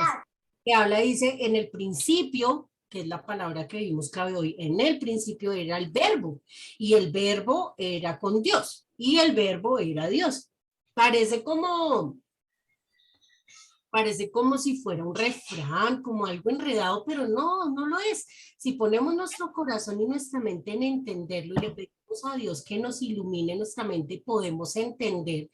que habla, dice, en el principio, que es la palabra que vimos clave hoy, en el principio era el verbo, y el verbo era con Dios, y el verbo era Dios. Parece como si fuera un refrán, como algo enredado, pero no, no lo es. Si ponemos nuestro corazón y nuestra mente en entenderlo y le pedimos a Dios que nos ilumine nuestra mente, podemos entender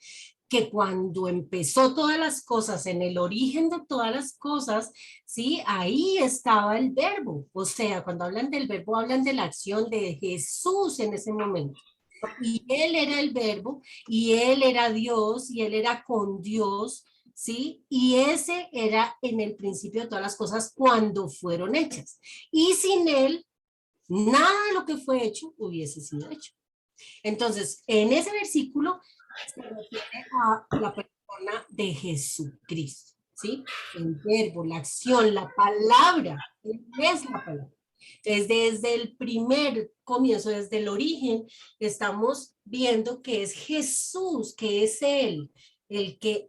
que cuando empezó todas las cosas, en el origen de todas las cosas, sí, ahí estaba el verbo. O sea, cuando hablan del verbo, hablan de la acción de Jesús en ese momento. Y él era el verbo, y él era Dios, y él era con Dios, ¿sí? Y ese era en el principio de todas las cosas cuando fueron hechas. Y sin él, nada de lo que fue hecho hubiese sido hecho. Entonces, en ese versículo se refiere a la persona de Jesucristo, ¿sí? El verbo, la acción, la palabra, él es la palabra. Entonces, desde el primer comienzo, desde el origen, estamos viendo que es Jesús, que es Él, el que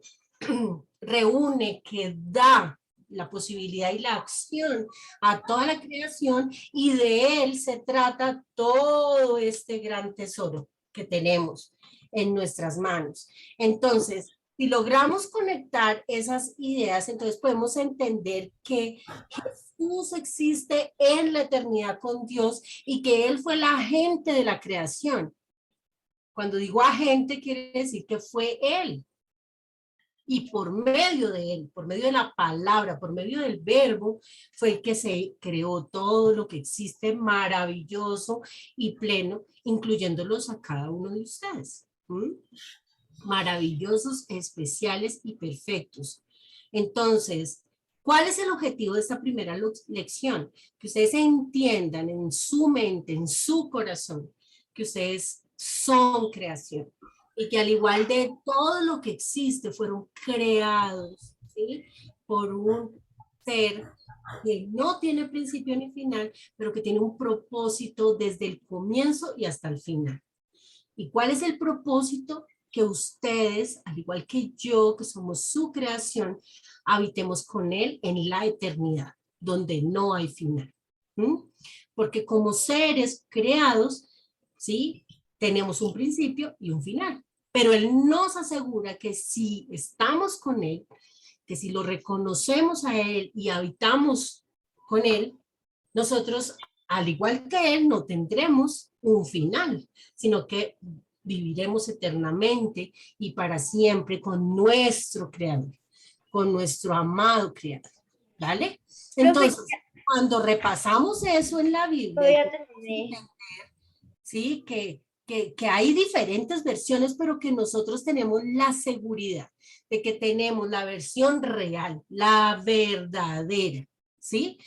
reúne, que da la posibilidad y la acción a toda la creación, y de Él se trata todo este gran tesoro que tenemos en nuestras manos. Entonces, Si logramos conectar esas ideas, entonces podemos entender que Jesús existe en la eternidad con Dios y que Él fue el agente de la creación. Cuando digo agente, quiere decir que fue Él. Y por medio de Él, por medio de la palabra, por medio del verbo, fue el que se creó todo lo que existe maravilloso y pleno, incluyéndolos a cada uno de ustedes. Maravillosos, especiales y perfectos. Entonces, ¿cuál es el objetivo de esta primera lección? Que ustedes entiendan en su mente, en su corazón, que ustedes son creación y que al igual de todo lo que existe, fueron creados, ¿sí?, por un ser que no tiene principio ni final, pero que tiene un propósito desde el comienzo y hasta el final. ¿Y cuál es el propósito? Que ustedes, al igual que yo, que somos su creación, habitemos con Él en la eternidad, donde no hay final. Porque como seres creados, ¿sí?, tenemos un principio y un final. Pero Él nos asegura que si estamos con Él, que si lo reconocemos a Él y habitamos con Él, nosotros, al igual que Él, no tendremos un final, sino que viviremos eternamente y para siempre con nuestro Creador, con nuestro amado Creador, ¿vale? Entonces, cuando repasamos eso en la Biblia, ¿sí?, que hay diferentes versiones, pero que nosotros tenemos la seguridad de que tenemos la versión real, la verdadera, ¿sí?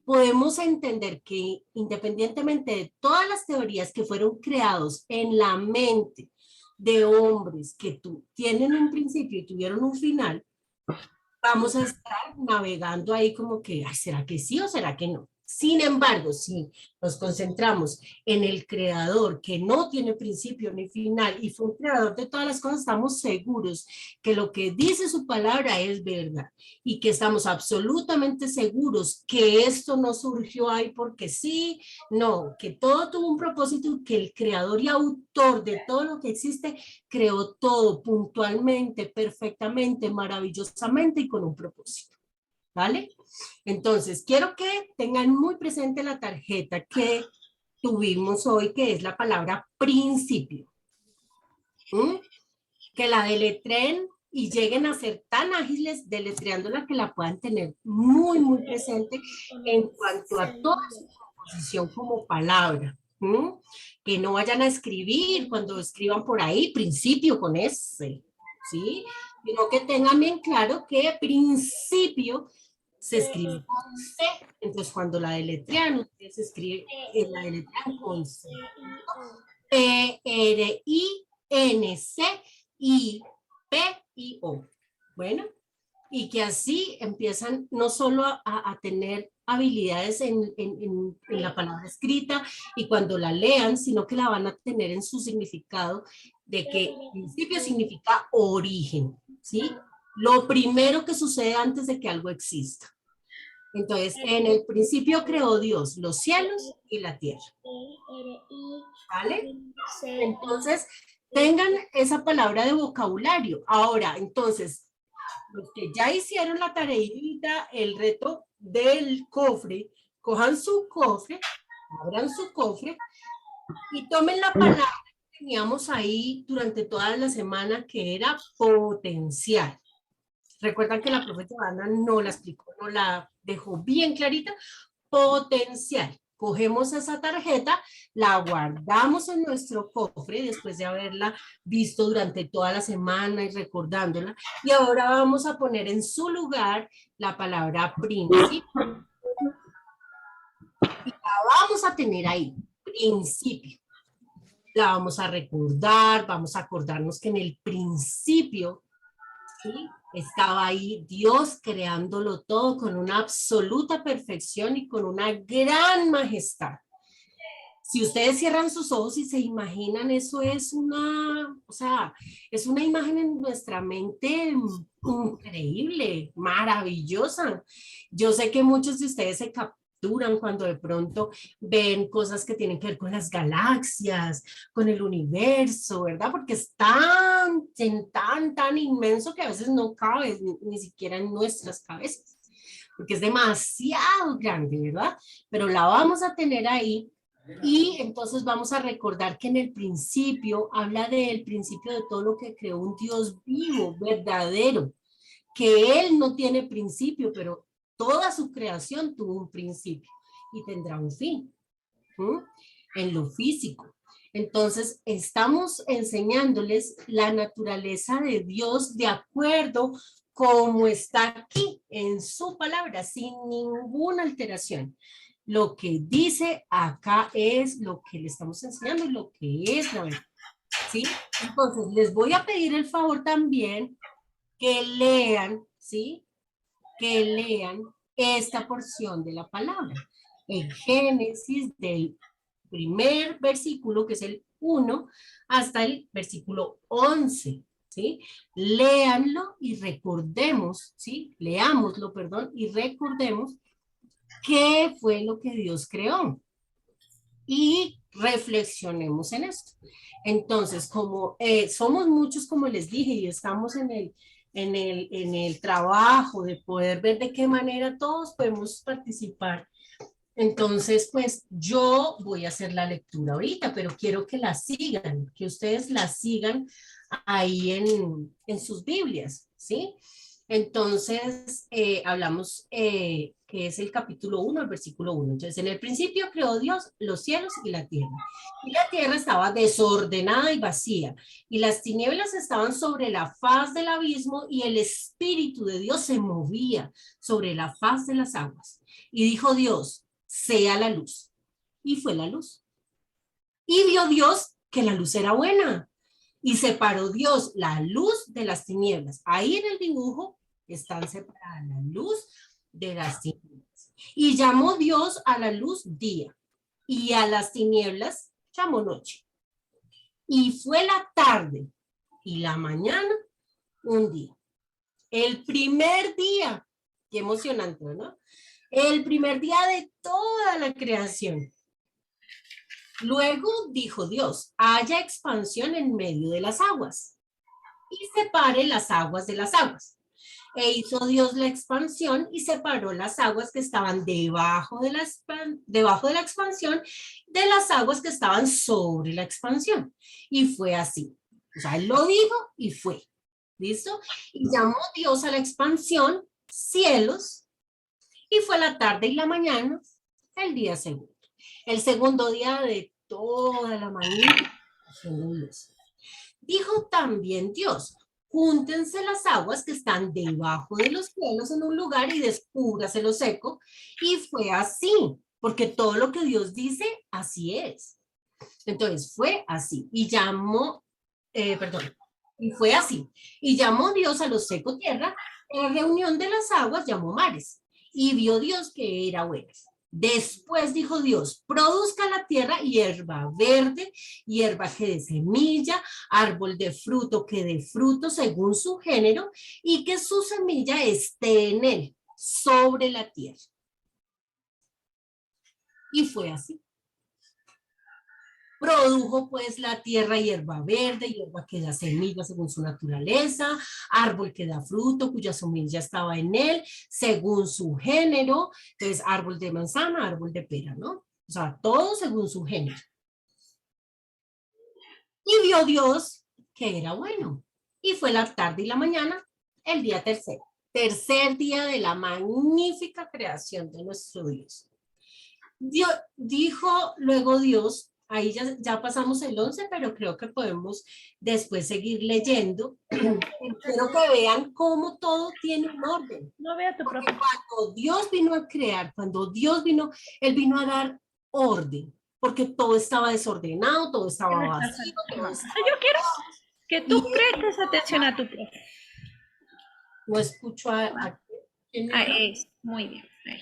Podemos entender que independientemente de todas las teorías que fueron creados en la mente de hombres que tienen un principio y tuvieron un final, vamos a estar navegando ahí como que, ay, ¿será que sí o será que no? Sin embargo, si nos concentramos en el creador que no tiene principio ni final y fue un creador de todas las cosas, estamos seguros que lo que dice su palabra es verdad y que estamos absolutamente seguros que esto no surgió ahí porque sí, no, que todo tuvo un propósito, que el creador y autor de todo lo que existe creó todo puntualmente, perfectamente, maravillosamente y con un propósito. ¿Vale? Entonces, quiero que tengan muy presente la tarjeta que tuvimos hoy, que es la palabra principio. Que la deletreen y lleguen a ser tan ágiles deletreándola que la puedan tener muy, muy presente en cuanto a toda su composición como palabra. Que no vayan a escribir cuando escriban por ahí principio con S, ¿sí? Sino que tengan bien claro que principio se escribe con C. Entonces, cuando la deletrean, ustedes escriben la deletrean con C. P-R-I-N-C-I-P-I-O. Bueno, y que así empiezan no solo a tener habilidades en la palabra escrita y cuando la lean, sino que la van a tener en su significado de que principio significa origen, ¿sí? Lo primero que sucede antes de que algo exista. Entonces, en el principio creó Dios los cielos y la tierra. ¿Vale? Entonces, tengan esa palabra de vocabulario. Ahora, entonces, los que ya hicieron la tareita, el reto del cofre, cojan su cofre, abran su cofre y tomen la palabra que teníamos ahí durante toda la semana, que era potencial. Recuerdan que la profe Joana no la explicó, no la dejó bien clarita. Potencial. Cogemos esa tarjeta, la guardamos en nuestro cofre después de haberla visto durante toda la semana y recordándola. Y ahora vamos a poner en su lugar la palabra principio. Y la vamos a tener ahí, principio. La vamos a recordar, vamos a acordarnos que en el principio, ¿sí?, estaba ahí Dios creándolo todo con una absoluta perfección y con una gran majestad. Si ustedes cierran sus ojos y se imaginan, eso es una, o sea, es una imagen en nuestra mente increíble, maravillosa. Yo sé que muchos de ustedes capturan cuando de pronto ven cosas que tienen que ver con las galaxias, con el universo, ¿verdad? Porque es tan inmenso que a veces no cabe ni siquiera en nuestras cabezas, porque es demasiado grande, ¿verdad? Pero la vamos a tener ahí. Y entonces vamos a recordar que en el principio habla del principio de todo lo que creó un Dios vivo, verdadero, que Él no tiene principio, pero toda su creación tuvo un principio y tendrá un fin, ¿sí? En lo físico. Entonces estamos enseñándoles la naturaleza de Dios de acuerdo como está aquí en su palabra, sin ninguna alteración. Lo que dice acá es lo que le estamos enseñando y lo que es la verdad, ¿sí? Entonces, les voy a pedir el favor también que lean, ¿sí? Que lean esta porción de la palabra. En Génesis, del primer versículo, que es el 1, hasta el versículo 11, ¿sí? Léanlo y recordemos, ¿sí? Leámoslo, perdón, y recordemos qué fue lo que Dios creó y reflexionemos en esto. Entonces, como somos muchos, como les dije, y estamos en el trabajo de poder ver de qué manera todos podemos participar. Entonces, pues yo voy a hacer la lectura ahorita, pero quiero que la sigan, que ustedes la sigan ahí en sus Biblias, ¿sí? Entonces, hablamos que es el capítulo 1, el versículo 1. Entonces, en el principio creó Dios los cielos y la tierra. Y la tierra estaba desordenada y vacía, y las tinieblas estaban sobre la faz del abismo, y el Espíritu de Dios se movía sobre la faz de las aguas. Y dijo Dios, sea la luz. Y fue la luz. Y vio Dios que la luz era buena. Y separó Dios la luz de las tinieblas. Ahí en el dibujo están separadas la luz de las tinieblas. Y llamó Dios a la luz día, y a las tinieblas llamó noche. Y fue la tarde y la mañana un día. El primer día, qué emocionante, ¿no? El primer día de toda la creación. Luego dijo Dios, haya expansión en medio de las aguas y separe las aguas de las aguas. E hizo Dios la expansión y separó las aguas que estaban debajo de la expansión de las aguas que estaban sobre la expansión. Y fue así. O sea, él lo dijo y fue. ¿Listo? Y llamó Dios a la expansión cielos, y fue la tarde y la mañana el día segundo. El segundo día de toda la magnífica creación de Dios. Dijo también Dios, júntense las aguas que están debajo de los cielos en un lugar y descúbrase lo seco. Y fue así, porque todo lo que Dios dice, así es. Entonces fue así. Y llamó, y fue así. Y llamó Dios a lo seco tierra, en la reunión de las aguas llamó mares. Y vio Dios que era bueno. Después dijo Dios, produzca la tierra hierba verde, hierba que dé semilla, árbol de fruto que dé fruto según su género, y que su semilla esté en él, sobre la tierra. Y fue así. Produjo pues la tierra hierba verde, hierba que da semilla según su naturaleza, árbol que da fruto cuya semilla estaba en él, según su género. Entonces, árbol de manzana, árbol de pera, ¿no? O sea, todo según su género. Y vio Dios que era bueno. Y fue la tarde y la mañana, el día tercero. Tercer día de la magnífica creación de nuestro Dios. Dijo luego Dios, ahí ya pasamos el 11, pero creo que podemos después seguir leyendo. Quiero que vean cómo todo tiene un orden. No veo a tu Porque profe. cuando Dios vino a crear, cuando Dios vino, Él vino a dar orden, porque todo estaba desordenado, todo estaba vacío. Yo quiero que tú prestes atención a tu profe. No escucho a Ah, es muy bien. Ahí.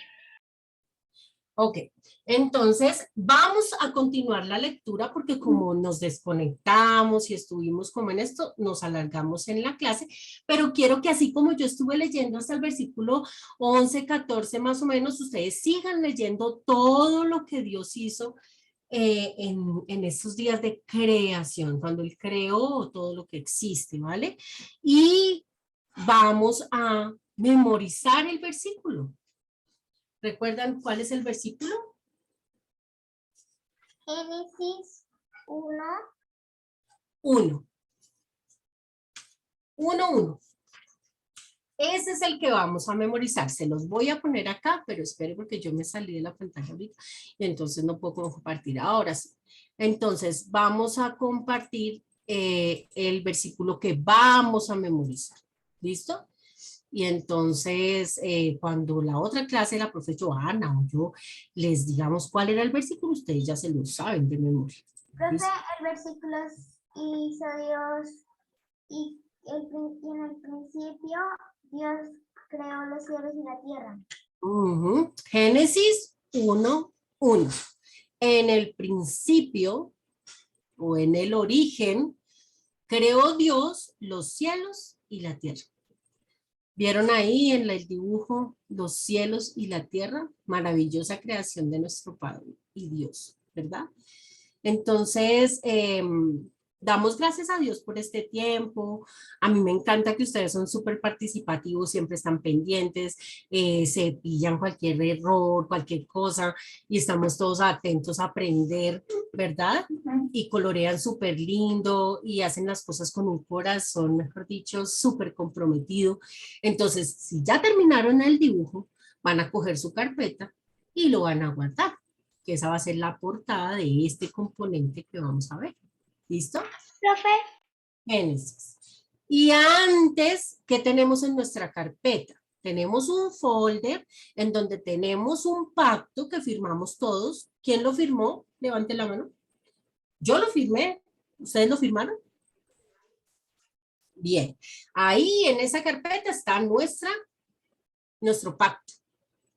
Ok, Entonces, vamos a continuar la lectura porque como nos desconectamos y estuvimos como en esto, nos alargamos en la clase, pero quiero que así como yo estuve leyendo hasta el versículo 11, 14 más o menos, ustedes sigan leyendo todo lo que Dios hizo en estos días de creación, cuando Él creó todo lo que existe, ¿vale? Y vamos a memorizar el versículo. ¿Recuerdan cuál es el versículo? Génesis 1. 1. Ese es el que vamos a memorizar. Se los voy a poner acá, pero espere porque yo me salí de la pantalla ahorita y entonces no puedo compartir. Ahora sí. Entonces vamos a compartir el versículo que vamos a memorizar. ¿Listo? Y entonces cuando la otra clase, la profe Joana o yo les digamos cuál era el versículo, ustedes ya se lo saben de memoria. Profe, ¿Listo? el versículo hizo Dios y en el principio Dios creó los cielos y la tierra. Génesis 1:1. En el principio o en el origen creó Dios los cielos y la tierra. ¿Vieron ahí en el dibujo los cielos y la tierra? Maravillosa creación de nuestro Padre y Dios, ¿verdad? Entonces, damos gracias a Dios por este tiempo. A mí me encanta que ustedes son súper participativos, siempre están pendientes, se pillan cualquier error, cualquier cosa, y estamos todos atentos a aprender, ¿verdad? Y colorean súper lindo y hacen las cosas con un corazón, mejor dicho, súper comprometido. Entonces, si ya terminaron el dibujo, van a coger su carpeta y lo van a guardar, que esa va a ser la portada de este componente que vamos a ver. ¿Listo? Profe, Génesis. Y antes, ¿qué tenemos en nuestra carpeta? Tenemos un folder en donde tenemos un pacto que firmamos todos. ¿Quién lo firmó? Levante la mano. Yo lo firmé. ¿Ustedes lo firmaron? Bien. Ahí en esa carpeta está nuestro pacto.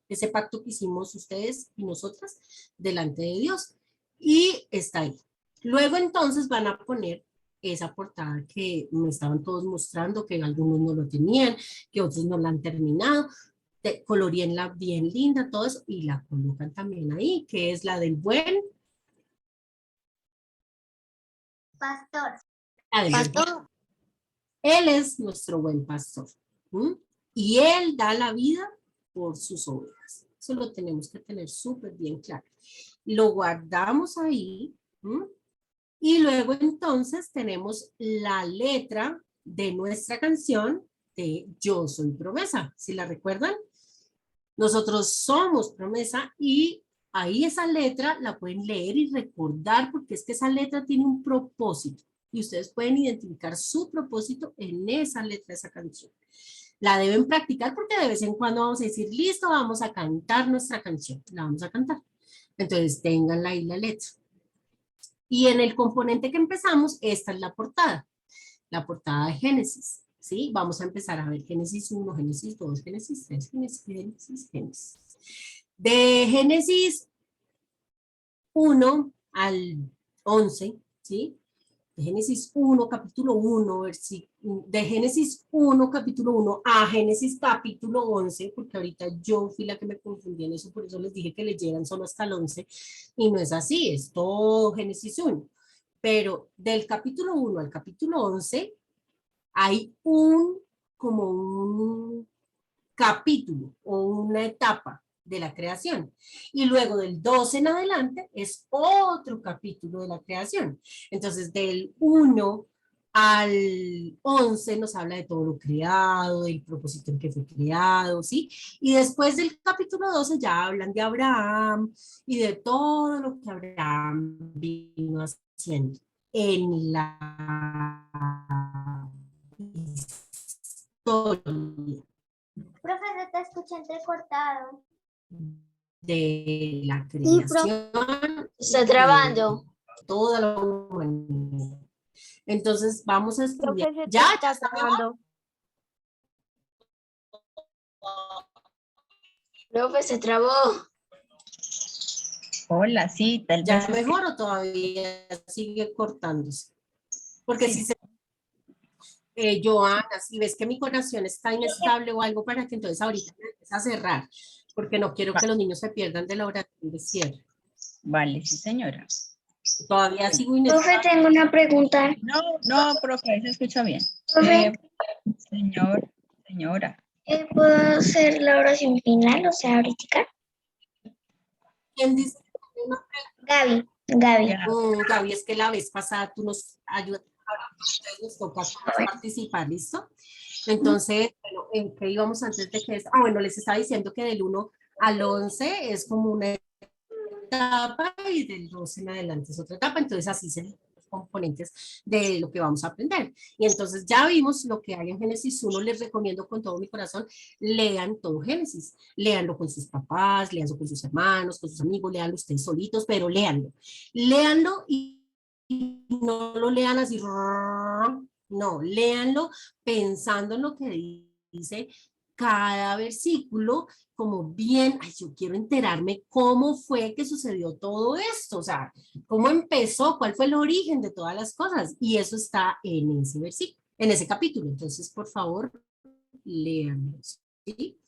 Ese pacto que hicimos ustedes y nosotras delante de Dios. Y está ahí. Luego entonces van a poner esa portada que me estaban todos mostrando, que algunos no lo tenían, que otros no la han terminado. Coloríenla bien linda, todo eso, y la colocan también ahí, que es la del buen pastor. la del buen pastor. Él es nuestro buen pastor. Y él da la vida por sus ovejas. Eso lo tenemos que tener súper bien claro. Lo guardamos ahí. Y luego entonces tenemos la letra de nuestra canción de Yo Soy Promesa. ¿Sí la recuerdan? Nosotros somos promesa y ahí esa letra la pueden leer y recordar porque es que esa letra tiene un propósito y ustedes pueden identificar su propósito en esa letra de esa canción. La deben practicar porque de vez en cuando vamos a decir, listo, vamos a cantar nuestra canción. La vamos a cantar. Entonces, ténganla ahí la letra. Y en el componente que empezamos, esta es la portada de Génesis, ¿sí? Vamos a empezar a ver Génesis 1, Génesis 2, Génesis 3, Génesis. De Génesis 1 al 11, ¿sí? De Génesis 1, capítulo 1, de Génesis 1, capítulo 1 a Génesis capítulo 11, porque ahorita yo fui la que me confundí en eso, por eso les dije que leyeran solo hasta el 11, y no es así, es todo Génesis 1. Pero del capítulo 1 al capítulo 11 hay como un capítulo o una etapa de la creación. Y luego del 12 en adelante es otro capítulo de la creación. Entonces del 1 al 11 nos habla de todo lo creado, del propósito en que fue creado, ¿sí? Y después del capítulo 12 ya hablan de Abraham y de todo lo que Abraham vino haciendo en la historia. Profe, se te escucha entrecortado. De la creación. Está trabando. Toda la humanidad. Entonces vamos a estudiar. Profe, Ya está trabando. Profe, se trabó. Hola, sí, tal ¿Ya vez es que mejor o todavía sigue cortándose? Porque sí. si se, Joana, si ves que mi conexión está inestable o algo para que entonces ahorita me empieces a cerrar, porque no quiero que los niños se pierdan de la oración de cierre. Vale, sí, señora. Todavía sigo Profe, inestable. tengo una pregunta. No, no, profe, ahí se escucha bien. Profe, Señora, ¿puedo hacer la oración final? O sea, ahorita. ¿Quién dice? Gaby, Gaby. ya, Gaby, es que la vez pasada tú nos ayudaste, ahora a ustedes nos toca participar, ¿listo? Entonces, bueno, ¿en qué íbamos antes de que... bueno, les estaba diciendo que del 1 al 11 es como una etapa y del 12 en adelante es otra etapa, entonces así se ven los componentes de lo que vamos a aprender. Y entonces ya vimos lo que hay en Génesis 1, les recomiendo con todo mi corazón, lean todo Génesis, léanlo con sus papás, léanlo con sus hermanos, con sus amigos, léanlo ustedes solitos, pero léanlo. Léanlo y no lo lean así, no, léanlo pensando en lo que dice cada versículo, como bien, ay, yo quiero enterarme cómo fue que sucedió todo esto, o sea, cómo empezó, cuál fue el origen de todas las cosas, y eso está en ese versículo, en ese capítulo. Entonces, por favor, léanlo, ¿sí?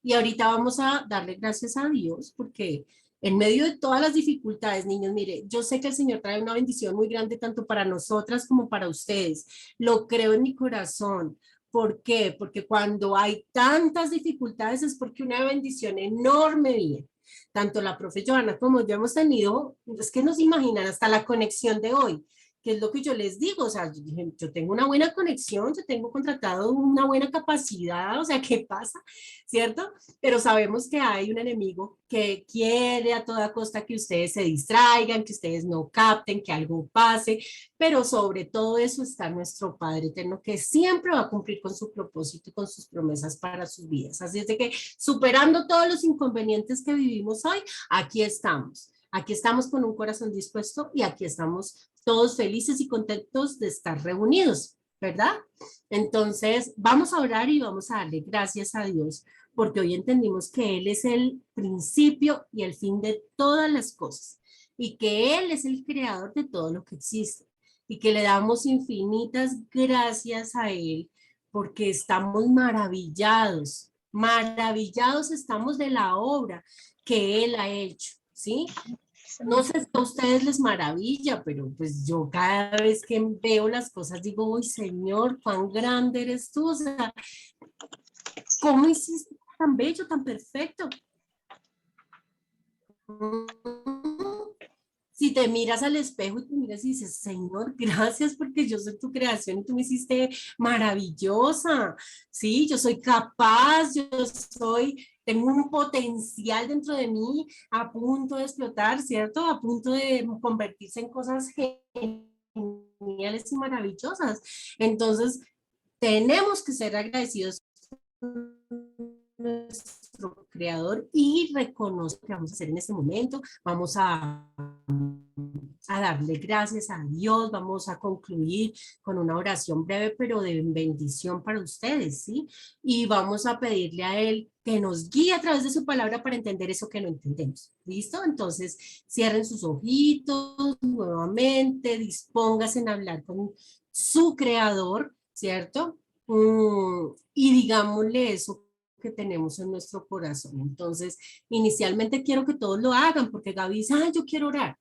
Y ahorita vamos a darle gracias a Dios porque en medio de todas las dificultades, niños, mire, yo sé que el Señor trae una bendición muy grande tanto para nosotras como para ustedes. Lo creo en mi corazón. ¿Por qué? Porque cuando hay tantas dificultades es porque una bendición enorme viene. Tanto la profe Joana como yo hemos tenido, es que nos imaginan hasta la conexión de hoy, que es lo que yo les digo, o sea, yo tengo una buena conexión, yo tengo contratado una buena capacidad, o sea, ¿qué pasa? ¿Cierto? Pero sabemos que hay un enemigo que quiere a toda costa que ustedes se distraigan, que ustedes no capten, que algo pase, pero sobre todo eso está nuestro Padre Eterno, que siempre va a cumplir con su propósito y con sus promesas para sus vidas. Así es de que superando todos los inconvenientes que vivimos hoy, aquí estamos. Aquí estamos con un corazón dispuesto y aquí estamos todos felices y contentos de estar reunidos, ¿verdad? Entonces, vamos a orar y vamos a darle gracias a Dios porque hoy entendimos que Él es el principio y el fin de todas las cosas y que Él es el creador de todo lo que existe y que le damos infinitas gracias a Él porque estamos maravillados, maravillados estamos de la obra que Él ha hecho, ¿sí? No sé si a ustedes les maravilla, pero pues yo cada vez que veo las cosas digo, uy, Señor, cuán grande eres tú, o sea, ¿cómo hiciste tan bello, tan perfecto? Si te miras al espejo y te miras y dices, Señor, gracias porque yo soy tu creación y tú me hiciste maravillosa, ¿sí? Yo soy capaz, tengo un potencial dentro de mí a punto de explotar, ¿cierto? A punto de convertirse en cosas geniales y maravillosas. Entonces, tenemos que ser agradecidos nuestro creador y reconocer lo que vamos a hacer en este momento. Vamos a darle gracias a Dios, vamos a concluir con una oración breve, pero de bendición para ustedes, ¿sí? Y vamos a pedirle a Él que nos guíe a través de su palabra para entender eso que no entendemos. ¿Listo? Entonces, cierren sus ojitos nuevamente, dispónganse en hablar con su creador, ¿cierto? Y digámosle eso que tenemos en nuestro corazón. Entonces, inicialmente quiero que todos lo hagan, porque Gaby dice, ah, yo quiero orar.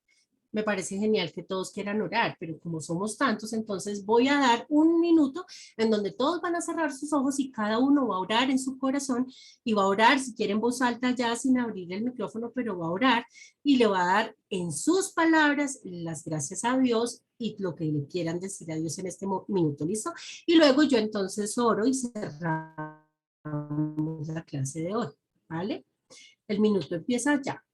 Me parece genial que todos quieran orar, pero como somos tantos, entonces voy a dar un minuto en donde todos van a cerrar sus ojos y cada uno va a orar en su corazón y va a orar, si quieren voz alta ya sin abrir el micrófono, pero va a orar y le va a dar en sus palabras las gracias a Dios y lo que le quieran decir a Dios en este minuto, ¿listo? Y luego yo entonces oro y cerramos la clase de hoy, ¿vale? El minuto empieza ya.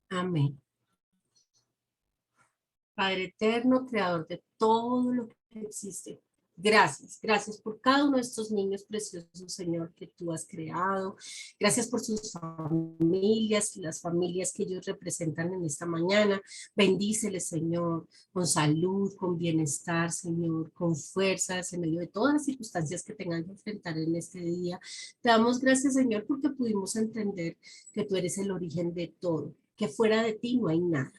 Amén. Padre eterno, creador de todo lo que existe. Gracias, gracias por cada uno de estos niños preciosos, Señor, que tú has creado. Gracias por sus familias, las familias que ellos representan en esta mañana. Bendíceles, Señor, con salud, con bienestar, Señor, con fuerzas en medio de todas las circunstancias que tengan que enfrentar en este día. Te damos gracias, Señor, porque pudimos entender que tú eres el origen de todo, que fuera de ti no hay nada,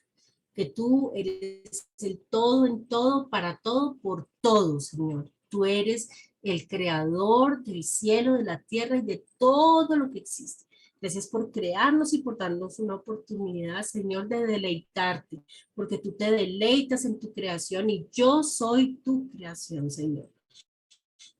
que tú eres el todo en todo, para todo, por todo, Señor. Tú eres el creador del cielo, de la tierra y de todo lo que existe. Gracias por crearnos y por darnos una oportunidad, Señor, de deleitarte, porque tú te deleitas en tu creación y yo soy tu creación, Señor.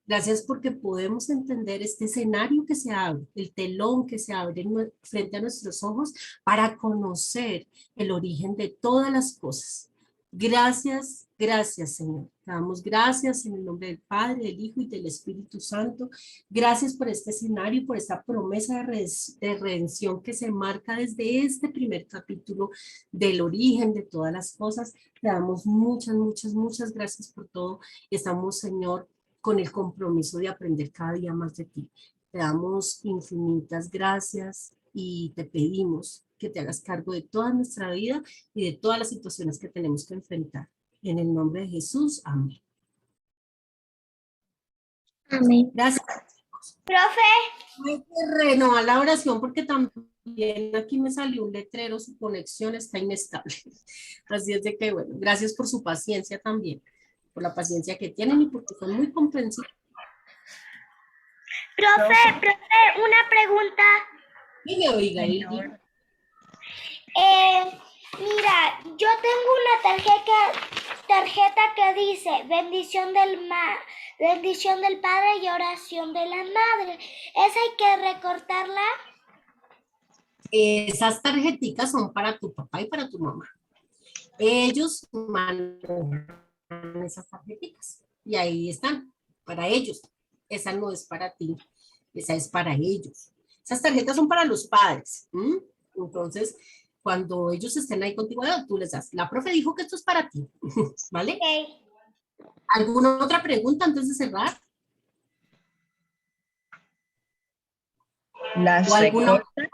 Gracias porque podemos entender este escenario que se abre, el telón que se abre frente a nuestros ojos para conocer el origen de todas las cosas. Gracias, gracias, Señor. Te damos gracias en el nombre del Padre, del Hijo y del Espíritu Santo. Gracias por este escenario y por esta promesa de redención que se marca desde este primer capítulo del origen de todas las cosas. Te damos muchas, muchas, muchas gracias por todo. Y estamos, Señor, con el compromiso de aprender cada día más de ti. Te damos infinitas gracias y te pedimos que te hagas cargo de toda nuestra vida y de todas las situaciones que tenemos que enfrentar. En el nombre de Jesús, amén. Amén. Gracias. Profe, Hay que renovar la oración porque también aquí me salió un letrero, su conexión está inestable. Así es de que, bueno, gracias por su paciencia también, por la paciencia que tienen y porque son muy comprensivos. profe, una pregunta. Dime, oiga, Señor. Mira, yo tengo una tarjeta que dice bendición del Padre y oración de la Madre. ¿Esa hay que recortarla? Esas tarjeticas son para tu papá y para tu mamá. Ellos manejan esas tarjeticas y ahí están, para ellos. Esa no es para ti, esa es para ellos. Esas tarjetas son para los padres. Entonces, cuando ellos estén ahí contigo, tú les das. La profe dijo que esto es para ti, ¿vale? Okay. ¿Alguna otra pregunta antes de cerrar? Las ¿O alguna? recortan.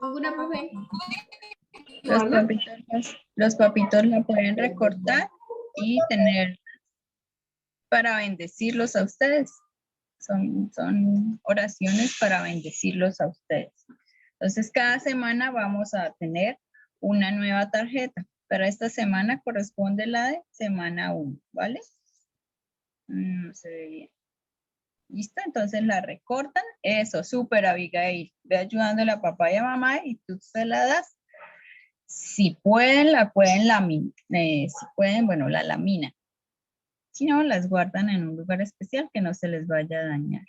¿Alguna, profe? Los papitos la pueden recortar y tener para bendecirlos a ustedes. Son oraciones para bendecirlos a ustedes. Entonces, cada semana vamos a tener una nueva tarjeta. Para esta semana corresponde la de semana 1, ¿vale? No se ve bien. ¿Listo? Entonces la recortan. Eso, súper, Abigail. Ve ayudándole a papá y a mamá y tú se la das. Si pueden, la pueden laminar. Si pueden, bueno, la laminan. Si no, las guardan en un lugar especial que no se les vaya a dañar.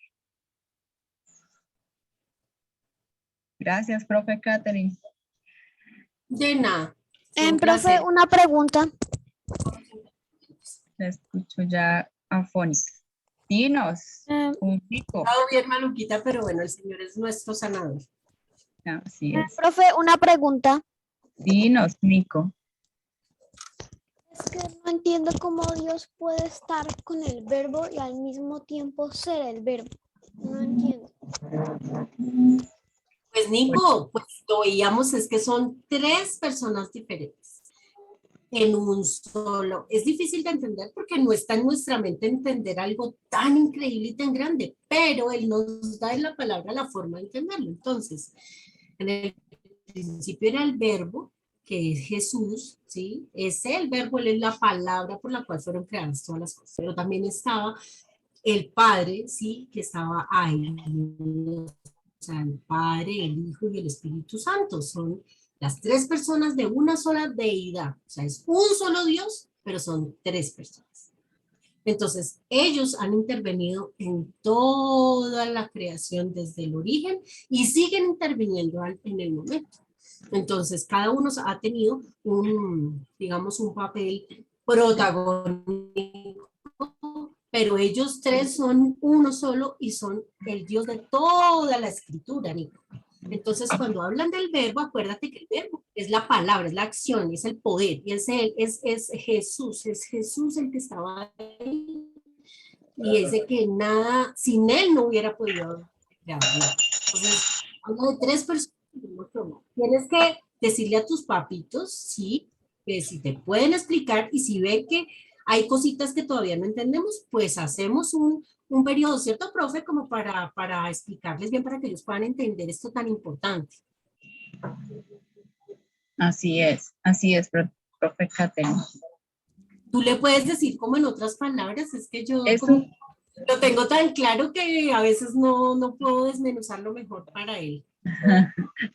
Gracias, profe Catherine. De nada. Un Profe, placer. una pregunta. La escucho ya afónica. Dinos, un pico. Todo bien, Maluquita, pero bueno, el Señor es nuestro sanador. Así es. Profe, una pregunta. Dinos, Nico. Es que no entiendo cómo Dios puede estar con el verbo y al mismo tiempo ser el verbo. No entiendo. Pues Nico, pues lo veíamos, es que son 3 personas diferentes en un solo. Es difícil de entender porque no está en nuestra mente entender algo tan increíble y tan grande, pero Él nos da en la palabra la forma de entenderlo. Entonces, en el principio era el verbo, que es Jesús, ¿sí? Ese, el verbo, Él es la palabra por la cual fueron creadas todas las cosas, pero también estaba el Padre, ¿sí? Que estaba ahí. O sea, el Padre, el Hijo y el Espíritu Santo son las 3 personas de una sola deidad. O sea, es un solo Dios, pero son 3 personas. Entonces, ellos han intervenido en toda la creación desde el origen y siguen interviniendo en el momento. Entonces, cada uno ha tenido digamos, un papel protagónico, pero ellos 3 son uno solo y son el Dios de toda la escritura, Nico. Entonces, cuando hablan del verbo, acuérdate que el verbo es la palabra, es la acción, es el poder, y es Jesús el que estaba ahí, y es de que nada, sin él no hubiera podido haber creado nada. Entonces, habla de tres personas. Tienes que decirle a tus papitos, sí, que si te pueden explicar, y si ven que hay cositas que todavía no entendemos, pues hacemos un periodo, ¿cierto, profe? Como para explicarles bien, para que ellos puedan entender esto tan importante. Así es, profe Catherine. Tú le puedes decir como en otras palabras, es que yo Es como un- lo tengo tan claro que a veces no puedo desmenuzarlo mejor para él.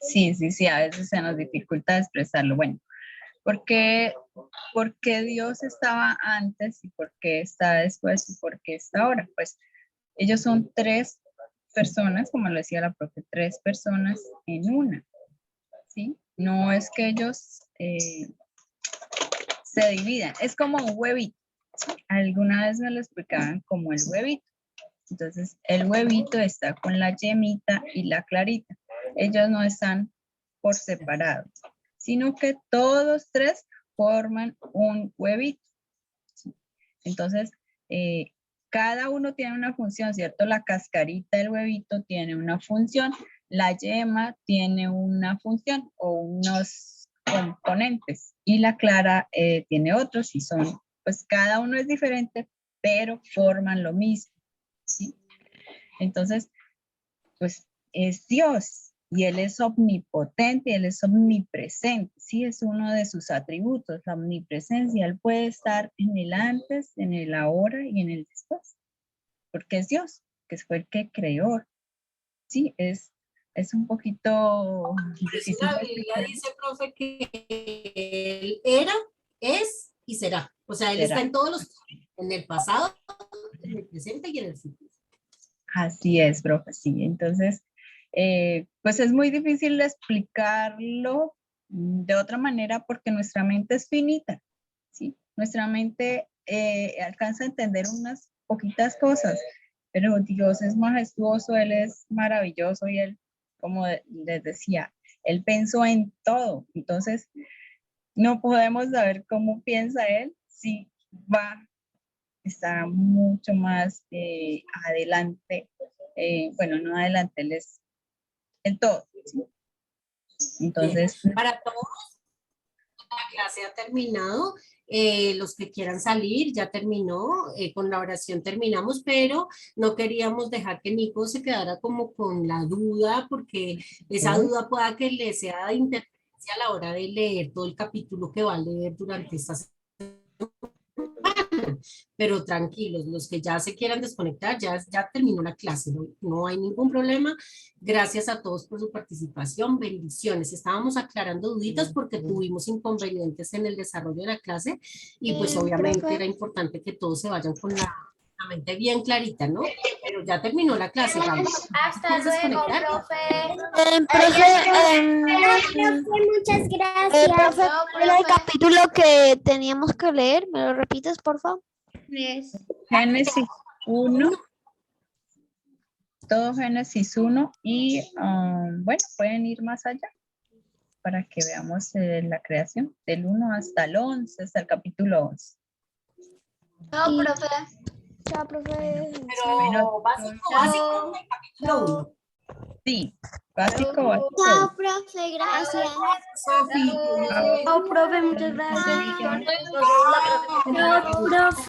Sí, a veces se nos dificulta expresarlo. Bueno, ¿por qué Dios estaba antes y por qué está después y por qué está ahora? Pues ellos son tres personas, como lo decía la profe, tres personas en una, ¿sí? No es que ellos se dividan, es como un huevito, ¿sí? Alguna vez me lo explicaban como el huevito. Entonces, el huevito está con la yemita y la clarita. Ellos no están por separado, sino que todos tres forman un huevito. ¿Sí? Entonces, cada uno tiene una función, ¿cierto? La cascarita del huevito tiene una función, la yema tiene una función o unos componentes y la clara tiene otros y son, pues cada uno es diferente, pero forman lo mismo, ¿sí? Entonces, pues es Dios y Él es omnipotente, Él es omnipresente, sí, es uno de sus atributos, la omnipresencia. Él puede estar en el antes, en el ahora y en el después, porque es Dios, que fue el que creó. Sí, es un poquito Por eso difícil la de Biblia explicar. dice, profe, que él era, es y será. O sea, él está Será. en todos los, en el pasado, en el presente y en el futuro. Así es, profe, sí. Entonces, pues es muy difícil de explicarlo de otra manera porque nuestra mente es finita, ¿sí? Nuestra mente alcanza a entender unas poquitas cosas, pero Dios es majestuoso, Él es maravilloso y Él, como les decía, Él pensó en todo. Entonces, no podemos saber cómo piensa Él si está mucho más adelante, bueno, no adelante, Él es en todo, ¿sí? Entonces, Para todos, la clase ha terminado. Los que quieran salir, ya terminó. Con la oración terminamos, pero no queríamos dejar que Nico se quedara como con la duda, porque esa duda pueda que le sea de interferencia a la hora de leer todo el capítulo que va a leer durante esta semana. Pero tranquilos, los que ya se quieran desconectar, ya terminó la clase, no hay ningún problema. Gracias a todos por su participación, bendiciones. Estábamos aclarando duditas porque tuvimos inconvenientes en el desarrollo de la clase y pues obviamente Profe. era importante que todos se vayan con la mente bien clarita, ¿no? Pero ya terminó la clase, Gaby. Hasta luego, profe. Muchas gracias. Profe, ¿cuál era el capítulo que teníamos que leer? ¿Me lo repites, por favor? Génesis 1, todo Génesis 1 y bueno, pueden ir más allá para que veamos la creación del 1 hasta el 11, hasta el capítulo 11. No, profe. Chao, profe. Pero básico, el capítulo 1. Sí, básico. Chao, profe, gracias. Sofi. Chao, profe, muchas gracias. Chao, profe.